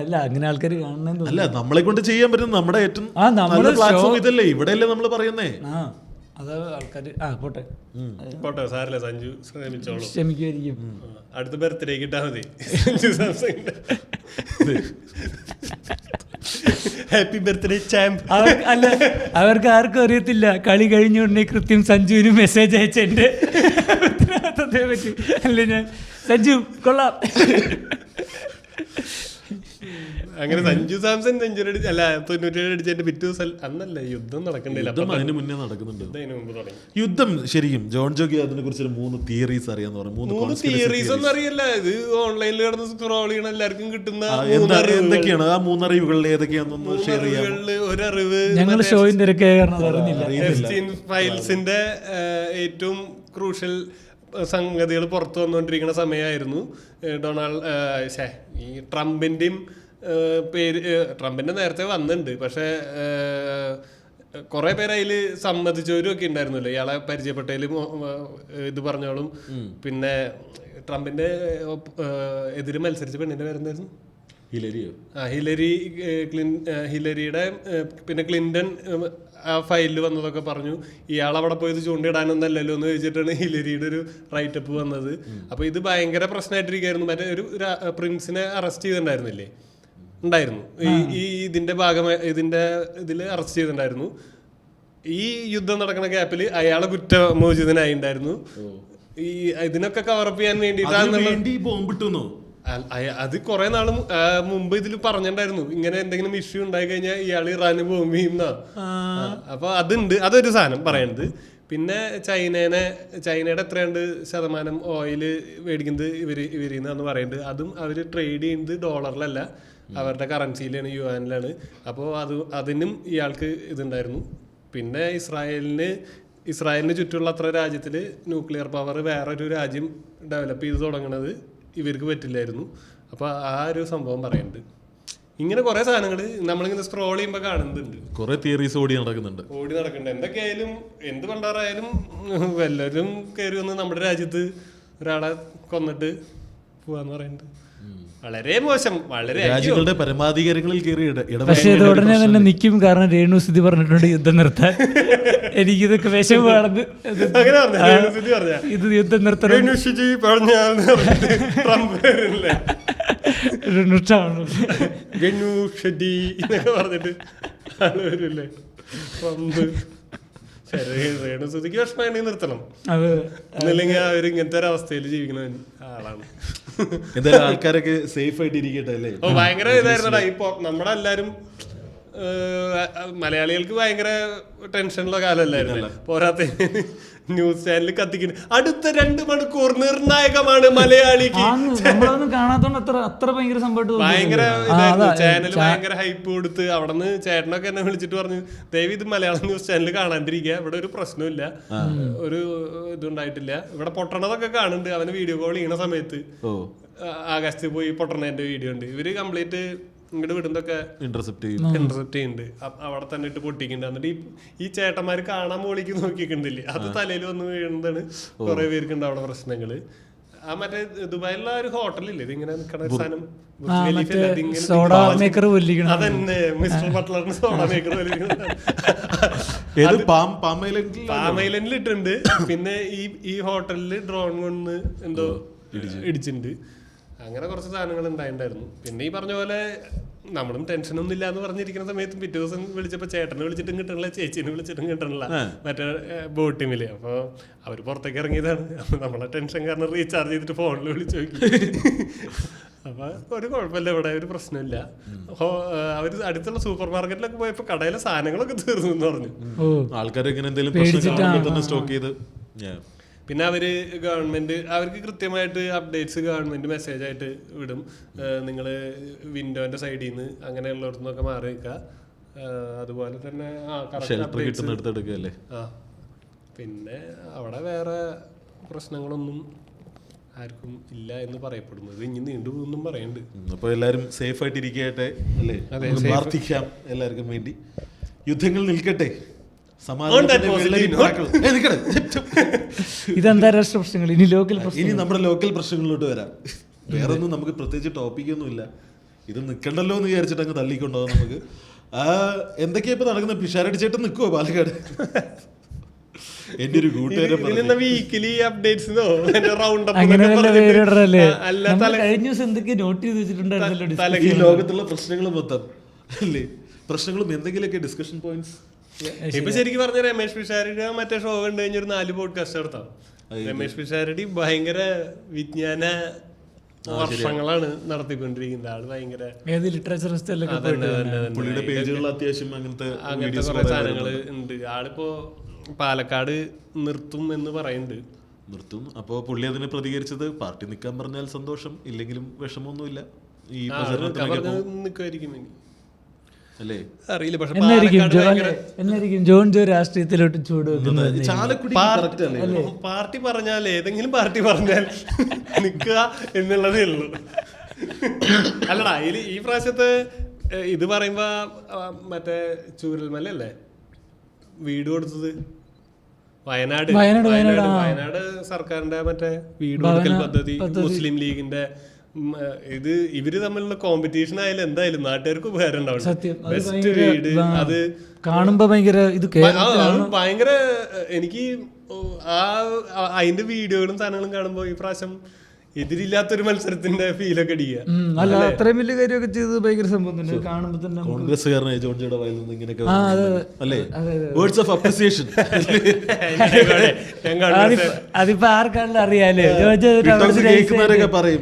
അല്ല അങ്ങനെ ആൾക്കാർ കാണണം.
അല്ല നമ്മളെ കൊണ്ട് ചെയ്യാൻ പറ്റും, നമ്മുടെ ഏറ്റവും പ്ലാറ്റ്ഫോം ഇതല്ലേ, ഇവിടെയല്ലേ നമ്മൾ പറയുന്നേ.
അത് ആൾക്കാർ
പോട്ടെ സാരല്ല, സഞ്ജു ശ്രമിച്ചോളൂ,
ക്ഷമിക്കുമായിരിക്കും.
അടുത്ത ബർത്ത്ഡേ കിട്ടാ മതി സഞ്ജു സാംസങ്ങിന്റെ. Happy birthday champ.
അല്ല അവർക്ക് ആർക്കും അറിയത്തില്ല, കളി കഴിഞ്ഞുകൊണ്ടേ കൃത്യം സഞ്ജുവിന് മെസ്സേജ് അയച്ചെന്റെ പറ്റി അല്ലേ. ഞാൻ സഞ്ജു കൊള്ളാം.
അങ്ങനെ സഞ്ജു സാംസൺ സെഞ്ചുറി അല്ല 97 അടിച്ചതിന്റെ പിറ്റേ ദിവസം അന്നല്ല യുദ്ധം നടക്കണ്ടില്ല,
അതിന് മുന്നേ നടക്കുന്നുണ്ട്
അതിന് മുമ്പ് തുടങ്ങി
യുദ്ധം. ശരിക്കും ജോൺ ജോക്കി അതിനെ കുറിച്ച് 3 തിയറീസ് അറിയാന്ന് പറഞ്ഞു.
3 തിയറീസ് ഒന്നും അറിയില്ല, ഇത് ഓൺലൈനിൽ കിടന്ന് സ്ക്രോൾ ചെയ്യണ എല്ലാവർക്കും കിട്ടുന്ന
എന്തൊക്കെയാണ് ആ 3 അറിവുകളിൽ ഏതൊക്കെയാണെന്ന് ഷെയർ ചെയ്യാം.
ഒരു അറിവ്
ഞങ്ങൾ ഷോയിന്റെ അറിഞ്ഞില്ല.
എഫ്സ്റ്റീൻ ഫയൽസിന്റെ ഏറ്റവും ക്രൂഷ്യൽ സംഗതികൾ പുറത്തു വന്നുകൊണ്ടിരിക്കുന്ന സമയമായിരുന്നു ഈ ട്രംപിന്റെയും പേര്. ട്രംപിന്റെ നേരത്തെ വന്നിട്ടുണ്ട്, പക്ഷെ കുറെ പേര് അതിൽ സമ്മതിച്ചവരും ഒക്കെ ഉണ്ടായിരുന്നല്ലോ, ഇയാളെ പരിചയപ്പെട്ടതിലും ഇത് പറഞ്ഞോളും. പിന്നെ ട്രംപിന്റെ എതിര് മത്സരിച്ച പെണ്ണിന്റെ പേരെന്തായിരുന്നു? ഹിലരിയുടെ പിന്നെ ക്ലിന്റൺ ആ ഫയലിൽ വന്നതൊക്കെ പറഞ്ഞു. ഇയാളവിടെ പോയത് ചൂണ്ടിടാനൊന്നല്ലല്ലോ എന്ന് ചോദിച്ചിട്ടാണ് ഹിലരിയുടെ ഒരു റൈറ്റപ്പ് വന്നത്. അപ്പൊ ഇത് ഭയങ്കര പ്രശ്നമായിട്ടിരിക്കുകയായിരുന്നു. മറ്റേ ഒരു പ്രിൻസിനെ അറസ്റ്റ് ചെയ്തിട്ടുണ്ടായിരുന്നില്ലേ? ഉണ്ടായിരുന്നു. ഈ ഇതിന്റെ ഭാഗമായി ഇതിൽ അറസ്റ്റ് ചെയ്തിട്ടുണ്ടായിരുന്നു. ഈ യുദ്ധം നടക്കുന്ന ഗ്യാപ്പിൽ അയാളെ കുറ്റമോചിതനായി ഉണ്ടായിരുന്നു. ഈ ഇതിനൊക്കെ കവറപ്പ് ചെയ്യാൻ വേണ്ടിയിട്ടാണ്. അത് കുറെ നാളും മുമ്പ് ഇതിൽ പറഞ്ഞിട്ടുണ്ടായിരുന്നു, ഇങ്ങനെ എന്തെങ്കിലും ഇഷ്യൂ ഉണ്ടായി കഴിഞ്ഞാൽ ഇയാൾ ഇറാന് ബോംബ് ചെയ്യുന്ന. അപ്പൊ അതുണ്ട്, അതൊരു സാധനം പറയണത്. പിന്നെ ചൈനയുടെ എത്രയുണ്ട് ശതമാനം ഓയിൽ മേടിക്കുന്നത് ഇവരിന്ന് പറയുന്നുണ്ട്. അതും അവർ ട്രേഡ് ചെയ്യുന്നത് ഡോളറിലല്ല, അവരുടെ കറൻസിയിലാണ്, യുവാനിലാണ്. അപ്പോൾ അതിനും ഇയാൾക്ക് ഇതുണ്ടായിരുന്നു. പിന്നെ ഇസ്രായേലിന് ചുറ്റുമുള്ള അത്ര രാജ്യത്തിൽ ന്യൂക്ലിയർ പവർ വേറൊരു രാജ്യം ഡെവലപ്പ് ചെയ്ത് തുടങ്ങുന്നത് ഇവർക്ക് പറ്റില്ലായിരുന്നു. അപ്പോൾ ആ ഒരു സംഭവം പറയുന്നുണ്ട്. ഇങ്ങനെ കുറെ സാധനങ്ങൾ നമ്മളിങ്ങനെ സ്ക്രോൾ ചെയ്യുമ്പോൾ കാണുന്നുണ്ട്.
കുറെ തിയറീസ് ഓടി നടക്കുന്നുണ്ട്.
എന്തൊക്കെയായാലും എന്ത് പണ്ടാറായാലും എല്ലാവരും കയറി വന്ന് നമ്മുടെ രാജ്യത്ത് ഒരാളെ കൊന്നിട്ട് പോവാന്ന് പറയുന്നുണ്ട്. വളരെ മോശം, വളരെ
രാജ്യങ്ങളുടെ പരമാധികാരങ്ങളിൽ കയറി.
പക്ഷെ ഇത് ഉടനെ തന്നെ നിൽക്കും, കാരണം രേണുസുതി പറഞ്ഞിട്ടുണ്ട് യുദ്ധം നിർത്താൻ. എനിക്കിതൊക്കെ വിഷമാണെന്ന്. ഇത് യുദ്ധം നിർത്തണം
പറഞ്ഞിട്ട് വരില്ലേ രേണുസുതിക്ക് വിഷമാണെങ്കിൽ നിർത്തണം. ഒന്നില്ലെങ്കിൽ അവർ ഇങ്ങനത്തെ ഒരു അവസ്ഥയിൽ ജീവിക്കുന്ന ആളാണ്.
എന്തായാലും ആൾക്കാരൊക്കെ സേഫ് ആയിട്ട് ഇരിക്കട്ടെ അല്ലേ?
ഭയങ്കര ഇതായിരുന്നടാ. ഇപ്പൊ നമ്മളെല്ലാരും മലയാളികൾക്ക് ഭയങ്കര ടെൻഷനുള്ള കാലമല്ലായിരുന്നു. പോരാത്ത ന്യൂസ് ചാനൽ കത്തിക്കുന്നു. അടുത്ത 2 മണിക്കൂർ നിർണായകമാണ് മലയാളിക്ക്. ഭയങ്കര ചാനൽ ഭയങ്കര ഹൈപ്പ് കൊടുത്ത് അവിടുന്ന് ചേട്ടനൊക്കെ എന്നെ വിളിച്ചിട്ട് പറഞ്ഞു, ദയവ് ഇത് മലയാളം ന്യൂസ് ചാനൽ കാണാണ്ടിരിക്കുക, ഇവിടെ ഒരു പ്രശ്നമില്ല, ഒരു ഇതുണ്ടായിട്ടില്ല. ഇവിടെ പൊട്ടണതൊക്കെ കാണുന്നുണ്ട്. അവന് വീഡിയോ കോൾ ചെയ്യണ സമയത്ത് ആകാശത്ത് പോയി പൊട്ടണേന്റെ വീഡിയോ ഉണ്ട്. ഇവര് കംപ്ലീറ്റ് ഇങ്ങോട്ട് വിടുന്നതൊക്കെ ഇന്റർസെപ്റ്റ് ചെയ്യുന്നുണ്ട്. അവിടെ തന്നെ ഇട്ട് പൊട്ടിക്കുന്നുണ്ട്. എന്നിട്ട് ഈ ചേട്ടന്മാര് കാണാൻ മോളിക്ക് നോക്കിക്കുന്നില്ലേ, അത് തലയിൽ വന്ന് വീഴുന്നതാണ്. കുറെ പേർക്കുണ്ട് അവിടെ പ്രശ്നങ്ങള്. ആ മറ്റേ ദുബായിലുള്ള ഒരു ഹോട്ടലില്ലേ ഇതിങ്ങനെ നിൽക്കണ സാധനം, അതന്നെ മിസ്റ്റർ ബട്ട്ലറിന് സോഡ മേക്കർ പാമൈലൻഡിൽ ഇട്ടുണ്ട്. പിന്നെ ഈ ഹോട്ടലില് ഡ്രോൺ കൊണ്ട് എന്തോ ഇടിച്ചിട്ടുണ്ട്. അങ്ങനെ കുറച്ച് സാധനങ്ങൾ ഉണ്ടായിട്ടുണ്ടായിരുന്നു. പിന്നെ ഈ പറഞ്ഞ പോലെ നമ്മളും ടെൻഷനൊന്നും ഇല്ല എന്ന് പറഞ്ഞിരിക്കുന്ന സമയത്ത് പിറ്റേ ദിവസം വിളിച്ചപ്പോൾ ചേട്ടനെ വിളിച്ചിട്ടും കിട്ടണില്ല, ചേച്ചീനെ വിളിച്ചിട്ടും കിട്ടണില്ല മറ്റേ ബോട്ടിമില്. അപ്പോൾ അവർ പുറത്തേക്ക് ഇറങ്ങിയതാണ്. നമ്മളെ ടെൻഷൻ കാരണം റീചാർജ് ചെയ്തിട്ട് ഫോണിൽ വിളിച്ചു നോക്കി. അപ്പൊ ഒരു കുഴപ്പമില്ല, ഇവിടെ ഒരു പ്രശ്നമില്ല. അവര് അടുത്തുള്ള സൂപ്പർ മാർക്കറ്റിലൊക്കെ പോയപ്പോ കടയിലെ സാധനങ്ങളൊക്കെ തീർന്നു എന്ന് പറഞ്ഞു.
ആൾക്കാരൊക്കെ എന്തെങ്കിലും സ്റ്റോക്ക് ചെയ്ത്.
പിന്നെ ഗവൺമെന്റ് അവർക്ക് കൃത്യമായിട്ട് അപ്ഡേറ്റ്സ് ഗവൺമെന്റ് മെസ്സേജ് ആയിട്ട് വിടും. നിങ്ങൾ വിൻഡോന്റെ സൈഡിൽ നിന്ന് അങ്ങനെയുള്ളടത്തുനിന്നൊക്കെ മാറി നിൽക്കുക. അതുപോലെ തന്നെ പിന്നെ അവിടെ വേറെ പ്രശ്നങ്ങളൊന്നും ആർക്കും ഇല്ല എന്ന് പറയപ്പെടുന്നത്. ഇനി നീണ്ടുപോകുന്നും പറയുന്നുണ്ട്.
അപ്പോൾ എല്ലാവരും സേഫ് ആയിട്ട് ഇരിക്കട്ടെ അല്ലേ? പ്രാർത്ഥിക്കാം എല്ലാവർക്കും വേണ്ടി. യുദ്ധങ്ങൾ നിൽക്കട്ടെ,
ഇത് അന്താരാഷ്ട്ര പ്രശ്നങ്ങൾ.
ഇനി നമ്മുടെ ലോക്കൽ പ്രശ്നങ്ങളിലോട്ട് വരാം. വേറെ ഒന്നും നമുക്ക് പ്രത്യേകിച്ച് ടോപ്പിക്കൊന്നും ഇല്ല. ഇത് നിൽക്കണ്ടല്ലോ എന്ന് വിചാരിച്ചിട്ട് അങ്ങ് തള്ളിക്കൊണ്ടോ നമുക്ക്. എന്തൊക്കെയാ ഇപ്പൊ നടക്കുന്ന? പിഷാരടിച്ചേട്ട് നിൽക്കുവോ പാലക്കാട്? എന്റെ ഒരു കൂട്ടുകാരൻ ഈ ലോകത്തുള്ള പ്രശ്നങ്ങൾ മൊത്തം അല്ലേ, പ്രശ്നങ്ങളും എന്തെങ്കിലുമൊക്കെ ഡിസ്കഷൻ പോയിന്റ്സ്.
ഇപ്പൊ ശരിക്കും പറഞ്ഞ രമേഷ് പിഷാരടി മറ്റേ ഷോ കണ്ടു കഴിഞ്ഞൊരു 4 പോഡ്കാസ്റ്റ് നടത്താം. രമേഷ് പിഷാരടി ഭയങ്കര വിജ്ഞാന വർഷങ്ങളാണ് നടത്തിക്കൊണ്ടിരിക്കുന്നത്. ആള് ഭയങ്കര
ഏത് ലിറ്ററേച്ചർ ഫെസ്റ്റിവലൊക്കെ
പുള്ളിയുടെ പേജുകളിൽ അത്യാവശ്യം അങ്ങനത്തെ
കുറെ സാധനങ്ങള് ഉണ്ട്. ആളിപ്പോ പാലക്കാട് നിർത്തും എന്ന് പറയുന്നുണ്ട്.
നിർത്തും. അപ്പോൾ പുള്ളി അതിനെ പ്രതികരിച്ചത് പാർട്ടി നിൽക്കാൻ പറഞ്ഞാൽ സന്തോഷം, ഇല്ലെങ്കിലും വിഷമമൊന്നുമില്ല ഈ
നിൽക്കുമായിരിക്കും
അല്ലേ,
അറിയില്ല. പക്ഷെ
എന്നായിരിക്കും ജോൺ ജോ രാഷ്ട്രീയത്തിലോട്ട് ചൂടുവെക്കുന്നത്?
ചാലക്കുടി
പാർട്ടി പറഞ്ഞാൽ ഏതെങ്കിലും പാർട്ടി പറഞ്ഞാൽ നിൽക്കുക എന്നുള്ളതേ ഉള്ളൂ. അല്ലടാ ഈ പ്രാവശ്യത്തെ ഇത് പറയുമ്പോ മറ്റേ ചൂരൽമലല്ലേ വീട് കൊടുത്തത്? വയനാട് സർക്കാരിന്റെ മറ്റേ വീട് കൊടുക്കൽ പദ്ധതി, മുസ്ലിം ലീഗിന്റെ ഇവര് തമ്മിലുള്ള കോമ്പറ്റീഷൻ ആയാലും എന്തായാലും നാട്ടുകാർക്ക് ഉപകാരം ഉണ്ടാവും. ബെസ്റ്റ് വീട് അത്
കാണുമ്പോ
ഭയങ്കര എനിക്ക് അതിന്റെ വീഡിയോകളും സാധനങ്ങളും കാണുമ്പോ ഈ പ്രാവശ്യം എതിരില്ലാത്തൊരു മത്സരത്തിന്റെ ഫീലൊക്കെ അടിക്കുക.
അല്ല അത്രയും വലിയ കാര്യമൊക്കെ ചെയ്തത് ഭയങ്കര സംഭവം തന്നെ കാണുമ്പോ തന്നെ.
കോൺഗ്രസ്സുകാരനായ ജോൺ ജോയുടെ വായിൽ നിന്ന് ഇങ്ങനെയൊക്കെ അല്ലേ വേർഡ്സ് ഓഫ് അപ്രിസിയേഷൻ.
അതിപ്പോ ആർക്കാണല്ലോ അറിയാലോ,
കേൾക്കുന്നവരൊക്കെ പറയും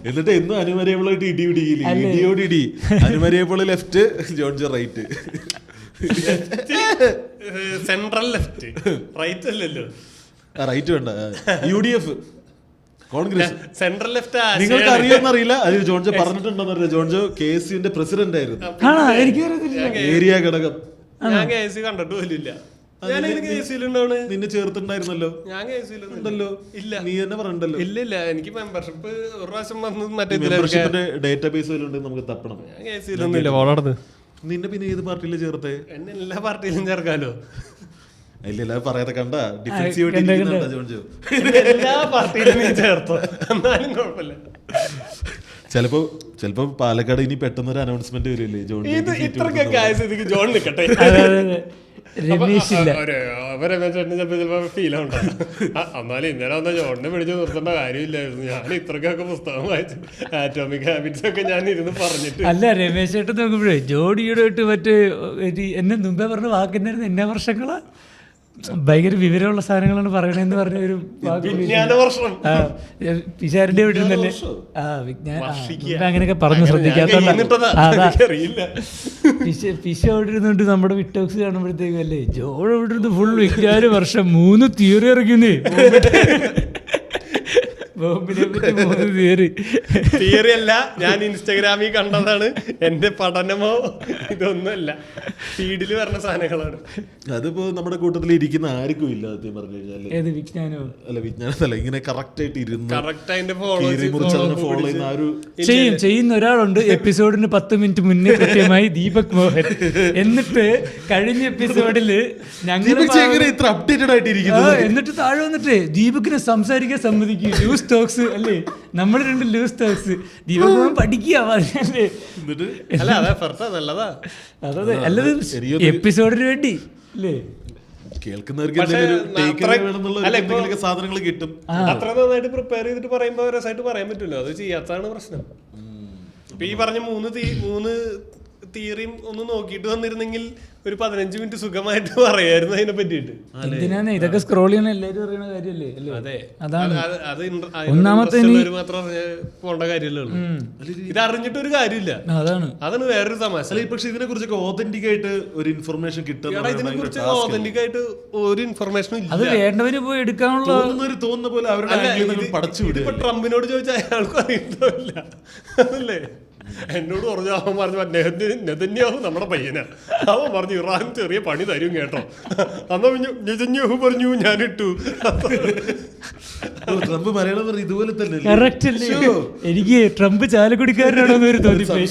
എന്നിട്ട് എന്നും അനുമരിയബിളായിട്ട് ഇടി പിടിക്കില്ല. ഇടിയോട് ഇടി. അനുമരിയബിള് ലെഫ്റ്റ്, ജോൺ ജോ റൈറ്റ്.
സെൻട്രൽ ലെഫ്റ്റ്, റൈറ്റ് അല്ലല്ലോ.
റൈറ്റ് വേണ്ട, UDF കോൺഗ്രസ്
സെൻട്രൽ ലെഫ്റ്റ്.
നിങ്ങൾക്ക് അറിയാമെന്നറിയില്ല, അതിൽ ജോൺ ജോ പറഞ്ഞിട്ടുണ്ടോന്നറിയില്ല. ജോൺ ജോ KSUവിന്റെ പ്രസിഡന്റ് ആയിരുന്നു, ഏരിയ ഘടകം.
ഞാൻ KSU കണ്ടിട്ട് പോലില്ല.
നിന്നെ ചേർത്തിണ്ടായിരുന്നല്ലോ.
ഞാൻ
ഉണ്ടല്ലോ.
ഇല്ല,
നീ തന്നെ പറഞ്ഞല്ലോ.
ഇല്ല എനിക്ക് മെമ്പർഷിപ്പ് ഒരു പ്രാവശ്യം വന്ന് മറ്റേ
ഡേറ്റാബേസ് നമുക്ക് തപ്പണം.
ഞാൻ KSUലൊന്നുമില്ല വളർന്നത്.
നിന്നെ പിന്നെ ഏത് പാർട്ടിയിൽ ചേർത്തേ?
എന്നെ എല്ലാ പാർട്ടിയിലും ചേർക്കാലോ.
ഇല്ല പറയാതെ കണ്ട ഡിഫൻസീവ് ജോൺ ജോ.
എല്ലാ പാർട്ടിയിലും നീ ചേർത്തോ എന്നാലും കുഴപ്പമില്ല.
ചിലപ്പോ പാലക്കാട് ഇനി പെട്ടെന്നൊരു അനൗൺസ്മെന്റ് വരില്ലേ, ജോൺ
ഇത്രക്കൊക്കെ ആയ സ്ഥിതിക്ക് ജോൺ നിൽക്കട്ടെ. ഫീൽ ആവണ്ട. എന്നാലും ഇന്നലെ വന്ന ജോണിനെ പിടിച്ച് നിർത്തേണ്ട കാര്യമില്ലായിരുന്നു. ഞാൻ ഇത്രക്കൊക്കെ പുസ്തകം വായിച്ചു, ആറ്റോമിക് ഹാബിറ്റ്സ് ഒക്കെ ഞാൻ ഇരുന്ന് പറഞ്ഞിട്ട്.
അല്ല രമേശ് ചേട്ടൻ നോക്കുമ്പോഴേ ജോഡിയുടെ മറ്റേ എന്നെ മുമ്പേ പറഞ്ഞ വാക്കിനായിരുന്നു എന്നാ വർഷങ്ങളാ ഭയങ്കര വിവരമുള്ള സാധനങ്ങളാണ് പറയണെന്ന് പറഞ്ഞ ഒരു പിശാരിന്റെ വീട്ടിൽ അങ്ങനെയൊക്കെ പറഞ്ഞു ശ്രദ്ധിക്കാത്തോണ്ട് പിശ അവിടെ ഇരുന്നുകൊണ്ട് നമ്മുടെ വിട്ടോക്സ് കാണുമ്പോഴത്തേക്കും അല്ലേ ജോൺ അവിടെ ഇരുന്ന് ഫുൾ 24 വർഷം 3 തിയറി ഇറക്കുന്നേ.
തിയറി അല്ല, ഞാൻ ഇൻസ്റ്റാഗ്രാമിൽ കണ്ടതാണ്. എന്റെ പഠനമോ ഇതൊന്നുമല്ല, ഫീഡിൽ പറഞ്ഞ സാധനങ്ങളാണ്.
അതിപ്പോ നമ്മുടെ കൂട്ടത്തിൽ ഇരിക്കുന്ന ആർക്കും ഇല്ല സത്യം പറഞ്ഞു കഴിഞ്ഞാൽ. വിജ്ഞാനമല്ല, ഇങ്ങനെ കറക്റ്റ് ആയിട്ട് ഇരുന്ന്
ചെയ്യുന്ന ഒരാളുണ്ട്. എപ്പിസോഡിന് 10 മിനിറ്റ് മുന്നേ കൃത്യമായി ദീപക് മോഹൻ. എന്നിട്ട് കഴിഞ്ഞ എപ്പിസോഡില് ഞങ്ങൾ
ഇത്ര അപ്ഡേറ്റഡ് ആയിട്ട് ഇരിക്കുന്നു.
എന്നിട്ട് താഴെ വന്നിട്ട് ദീപകിനെ സംസാരിക്കാൻ സമ്മതിക്കും. ലൂസ് ടോക്സ് അല്ലേ, നമ്മൾ 2 ലൂസ് ടോക്സ്. ദീപക് മോഹൻ പഠിക്കുക അതെ, അല്ലത് എപ്പിസോഡിന് വേണ്ടി അല്ലേ
കേൾക്കുന്നവർക്ക് സാധനങ്ങൾ കിട്ടും.
അത്ര നന്നായിട്ട് പ്രിപ്പയർ ചെയ്തിട്ട് പറയുമ്പോ രസമായിട്ട് പറയാൻ പറ്റില്ല. അത് ചെയ്യാത്തതാണ് പ്രശ്നം. ഇപ്പൊ ഈ പറഞ്ഞ 3 തിയറിയും ഒന്ന് നോക്കിയിട്ട് വന്നിരുന്നെങ്കിൽ ഒരു 15 മിനിറ്റ് സുഖമായിട്ട് പറയായിരുന്നു അതിനെ പറ്റിയിട്ട്.
എന്തിനാണ് ഇതൊക്കെ സ്ക്രോൾ ചെയ്യണ എല്ലാവരും അറിയണ കാര്യല്ലേ?
അതെ,
അതാണ്
ഒന്നാമത്തെ മാത്രം പോണ്ട കാര്യമല്ലേ ഉള്ളൂ. ഇത് അറിഞ്ഞിട്ടൊരു കാര്യമില്ല. അതാണ് വേറൊരു തമാശ.
പക്ഷെ ഇതിനെ കുറിച്ചൊക്കെ ഓതന്റിക് ആയിട്ട് ഒരു ഇൻഫർമേഷൻ കിട്ടും.
ഇതിനെ കുറിച്ച് ഓതന്റിക് ആയിട്ട് ഒരു ഇൻഫർമേഷനും ഇല്ല.
അത് വേണ്ടവര് പോയി എടുക്കാനുള്ള
തോന്നുന്ന പോലെ അവരുടെ പടച്ചു വിടും.
ഇപ്പൊ ട്രംപിനോട് ചോദിച്ചാൽ അയാൾക്കും അറിയത്തില്ല അതല്ലേ. എന്നോട് പറഞ്ഞു, അവൻ പറഞ്ഞു നെതന്യാഹു നമ്മുടെ പയ്യനാ. അവൻ പറഞ്ഞു ഇറാൻ ചെറിയ പണി തരും കേട്ടോ. അന്ന് നെതന്യാഹു പറഞ്ഞു ഞാനിട്ടു.
ട്രംപ് പറയണത് ഇതുപോലെ തന്നെ.
എനിക്ക് ട്രംപ് ചാലക്കുടിക്കാരനാണോ എന്നൊരു തോന്നിപ്പോയി.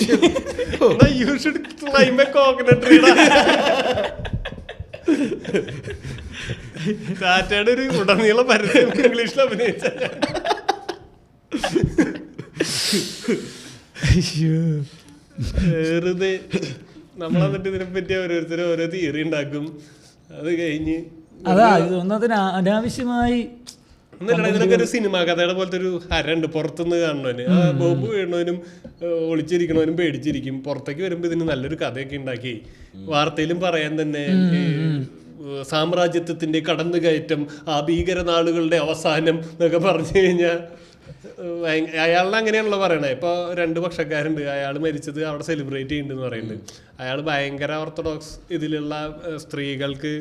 ടാറ്റയുടെ ഒരു ഉടനീളം പരസ്യം ഇംഗ്ലീഷിൽ അഭിനയിച്ച വെറുതെ നമ്മളെന്നിട്ട് ഇതിനെ പറ്റി ഓരോരുത്തരും ഓരോ തിയറി ഉണ്ടാക്കും. അത് കഴിഞ്ഞ്
അനാവശ്യമായി
ഇതിനൊക്കെ ഒരു സിനിമാ കഥയുടെ പോലത്തെ ഒരു ഹരണ്ട് പുറത്തുനിന്ന് കാണുന്നവന്. ബോംബ് വീണവനും ഒളിച്ചിരിക്കണവനും പേടിച്ചിരിക്കും. പുറത്തേക്ക് വരുമ്പോ ഇതിന് നല്ലൊരു കഥയൊക്കെ ഉണ്ടാക്കി വാർത്തയിലും പറയാൻ തന്നെ സാമ്രാജ്യത്വത്തിൻ്റെ കടന്നുകയറ്റം, ആ ഭീകരനാളുകളുടെ അവസാനം എന്നൊക്കെ പറഞ്ഞു കഴിഞ്ഞാൽ അയാളുടെ അങ്ങനെയാണല്ലോ പറയണേ. ഇപ്പോൾ 2 പക്ഷക്കാരുണ്ട്. അയാൾ മരിച്ചത് അവിടെ സെലിബ്രേറ്റ് ചെയ്യുന്നുണ്ടെന്ന് പറയുന്നുണ്ട്. അയാൾ ഭയങ്കര ഓർത്തഡോക്സ് ഇതിലുള്ള സ്ത്രീകൾക്ക്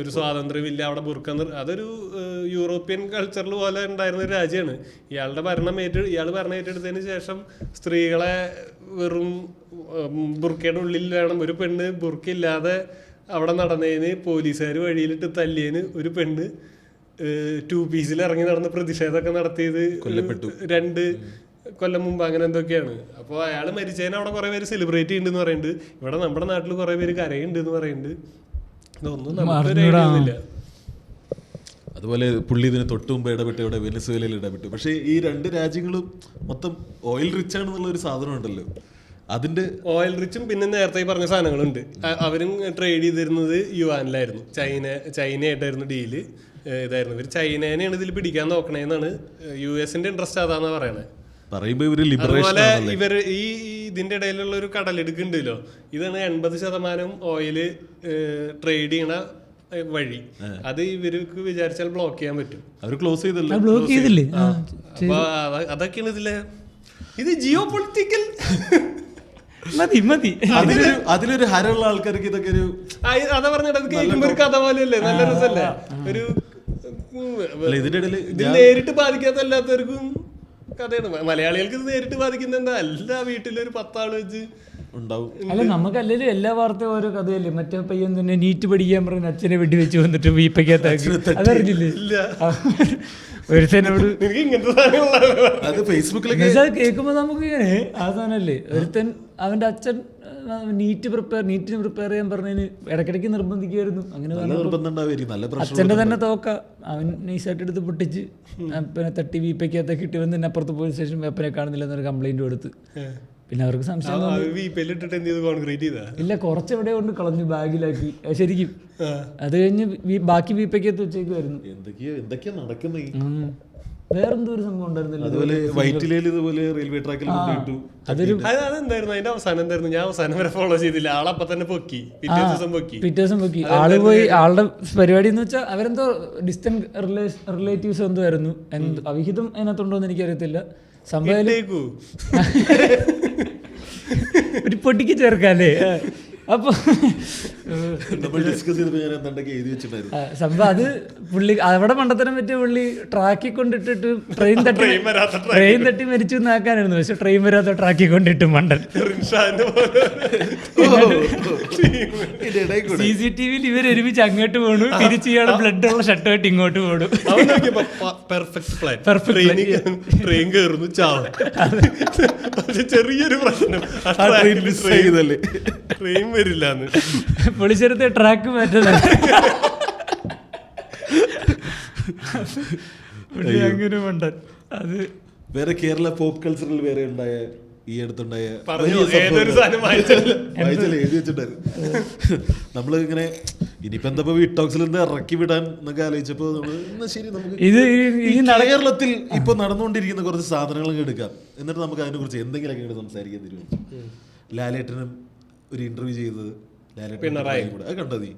ഒരു സ്വാതന്ത്ര്യമില്ല, അവിടെ ബുർക്ക അതൊരു യൂറോപ്യൻ കൾച്ചറിൽ പോലെ ഉണ്ടായിരുന്ന ഒരു രാജ്യമാണ്. ഇയാൾ ഭരണം ഏറ്റെടുത്തതിന് ശേഷം സ്ത്രീകളെ വെറും ബുർക്കയുടെ ഉള്ളിൽ വേണം. ഒരു പെണ്ണ് ബുർക്കില്ലാതെ അവിടെ നടന്നതിന് പോലീസുകാർ വഴിയിലിട്ട് തല്ലിയതിന് ഒരു പെണ്ണ് 2 പീസിൽ ഇറങ്ങി നടന്ന് പ്രതിഷേധമൊക്കെ നടത്തിയത് 2 കൊല്ലം മുമ്പ് അങ്ങനെ എന്തൊക്കെയാണ്. അപ്പോൾ അയാൾ മരിച്ചതിന് അവിടെ കുറേ പേര് സെലിബ്രേറ്റ് ചെയ്യുന്നുണ്ടെന്ന് പറയുന്നുണ്ട്. ഇവിടെ നമ്മുടെ നാട്ടിൽ കുറേ പേര് കരയുന്നുണ്ടെന്ന് പറയുന്നുണ്ട്. ഇതൊന്നും നമുക്കൊരു ഐഡിയ ഒന്നുമില്ല.
അതുപോലെ പുള്ളി ഇതിന് തൊട്ട് മുമ്പ് ഇടപെട്ട് ഇവിടെ വെനസ്വേലയിൽ ഇടപെട്ടു. പക്ഷേ ഈ 2 രാജ്യങ്ങളും മൊത്തം ഓയിൽ റിച്ച് ആണെന്നുള്ള ഒരു സാധനം ഉണ്ടല്ലോ. അതിന്റെ
ഓയിൽ റിച്ചും പിന്നെ നേരത്തെ പറഞ്ഞ സാധനങ്ങളുണ്ട്. അവരും ട്രേഡ് ചെയ്തിരുന്നത് യുവാനിലായിരുന്നു. ചൈനയായിട്ടായിരുന്നു ഡീല്. ഇതായിരുന്നു ഇവർ ചൈനേനെയാണ് ഇതിൽ പിടിക്കാൻ നോക്കണേന്നാണ് US-ന്റെ ഇൻട്രസ്റ്റ് അതാന്നാ പറയണേ. അതുപോലെ ഇവർ ഈ ഇതിന്റെ ഇടയിലുള്ള ഒരു കടലെടുക്കുന്നുണ്ടല്ലോ, ഇതാണ് 80% ഓയില് ട്രേഡ് ചെയ്യണ വഴി. അത് ഇവർക്ക് വിചാരിച്ചാൽ ബ്ലോക്ക് ചെയ്യാൻ പറ്റും.
അവർ ക്ലോസ്
ചെയ്തില്ലേ?
അപ്പൊ അതൊക്കെയാണ് ഇത് ജിയോ പൊളിറ്റിക്കൽ.
മതി
അതിലൊരു ഹരമുള്ള ആൾക്കാർക്ക് ഇതൊക്കെ ഒരു
അതാ പറഞ്ഞത് കേൾക്കുമ്പോ ഒരു കഥ പോലെയല്ലേ, നല്ല രസമല്ലേ. ഒരു ഇത് നേരിട്ട് ബാധിക്കാത്തല്ലാത്തവർക്കും കഥയാണ്. മലയാളികൾക്ക് ഇത് നേരിട്ട് ബാധിക്കുന്ന എന്താ, എല്ലാ വീട്ടിലൊരു 10 ആള് വെച്ച്
ഉണ്ടാവും.
അല്ല നമുക്കല്ലേലും എല്ലാ വാർത്തയും ഓരോ കഥയല്ലേ. മറ്റേ പയ്യൻ തന്നെ നീറ്റ് പഠിക്കാൻ പറഞ്ഞ അച്ഛനെ വെടിവെച്ച് വന്നിട്ട് വീപ്പയ്ക്കകത്താക്കി, അതറിഞ്ഞില്ലേ? ഒരുത്തനോട്
അത് ഫേസ്ബുക്കിലൊക്കെ
കേൾക്കുമ്പോ നമുക്ക് ഇങ്ങനെ ആ സാധനല്ലേ. ഒരുത്തൻ അവന്റെ അച്ഛൻ നീറ്റിന് പ്രിപ്പയർ ചെയ്യാൻ പറഞ്ഞതിന് ഇടയ്ക്കിടയ്ക്ക് നിർബന്ധിക്കുമായിരുന്നു. അങ്ങനെ അച്ഛൻ്റെ തന്നെ തോക്ക അവൻ നൈസായിട്ട് എടുത്ത് പൊട്ടിച്ച് പിന്നെ തട്ടി വീപ്പയ്ക്കകത്തൊക്കെ ഇട്ട് വന്ന് അപ്പുറത്ത് പോലീസ് സ്റ്റേഷൻ വേപ്പനെ കാണുന്നില്ല എന്നൊരു കംപ്ലൈന്റ് കൊടുത്ത്. പിന്നെ അവർക്ക് സംശയം ഇല്ല, കുറച്ചെവിടെ കൊണ്ട് കളഞ്ഞു, ബാഗിലാക്കി ശരിക്കും. അത് കഴിഞ്ഞ് ബാക്കി വീപ്പയ്ക്കകത്ത് വെച്ചേക്കുമായിരുന്നു.
എന്തൊക്കെയാ നടക്കുന്നത്?
വേറെന്തോ ഒരു സംഭവം ഉണ്ടായിരുന്നില്ല.
അതുപോലെ വൈറ്റിലയിൽ ഇതുപോലെ റെയിൽവേ ട്രാക്കിൽ
അതെന്തായിരുന്നു അതിന്റെ അവസാനം എന്തായിരുന്നു? ഞാൻ അവസാനം വരെ ഫോളോ ചെയ്തില്ല. ആളപ്പം തന്നെ പൊക്കി, പിറ്റേ ദിവസം പൊക്കി.
ആള് പോയി. ആളുടെ പരിപാടി എന്ന് വെച്ചാൽ അവരെന്തോ ഡിസ്റ്റന്റ് റിലേറ്റീവ്സ് എന്തോ ആയിരുന്നു. അവിഹിതം അതിനകത്തുണ്ടോ എന്ന് എനിക്കറിയത്തില്ല. സംഭവം ഒരു പൊട്ടിക്ക് ചേർക്കാല്ലേ. അപ്പൊ സംഭവം അത് പുള്ളി അവിടെ മണ്ടത്തരം പറ്റിയ പുള്ളി ട്രാക്കിൽ കൊണ്ടിട്ടിട്ട് ട്രെയിൻ തട്ടി മരിച്ചു എന്നാക്കാനായിരുന്നു. പക്ഷെ ട്രെയിൻ വരാത്ത ട്രാക്കിൽ കൊണ്ടിട്ട് മണ്ടൻ. CCTV ഇവർ ഒരുമിച്ച് അങ്ങോട്ട് പോണു, തിരിച്ച് ഇയാളെ ബ്ലഡ് ഉള്ള ഷർട്ടായിട്ട് ഇങ്ങോട്ട് പോണു.
ട്രെയിൻ കയറുന്നു, ചെറിയൊരു പ്രശ്നം, ട്രെയിൻ വരില്ലാന്ന്.
പൊളിച്ചെടുത്ത ട്രാക്ക് മാറ്റുന്നത് അങ്ങനെ മണ്ടൻ. അത്
വേറെ കേരള പോപ്പ് കൾച്ചറിൽ വേറെ ഉണ്ടായ ഈ അടുത്തുണ്ടായ എഴുതി വെച്ചിട്ടായിരുന്നു. നമ്മള് ഇങ്ങനെ ഇനിയിപ്പോ എന്താ വിട്ടോക്സിൽ എന്താ ഇറക്കി വിടാൻ എന്നൊക്കെ ആലോചിച്ചപ്പോ ശരി നമുക്ക് കേരളത്തിൽ ഇപ്പൊ നടന്നുകൊണ്ടിരിക്കുന്ന കുറച്ച് സാധനങ്ങൾ എടുക്കാം, എന്നിട്ട് നമുക്ക് അതിനെ കുറിച്ച് എന്തെങ്കിലുമൊക്കെ സംസാരിക്കാൻ തരുമോ? ലാലേട്ടനും ഒരു ഇന്റർവ്യൂ ചെയ്തത്
പിണറായി
അത് കണ്ടോ നീ?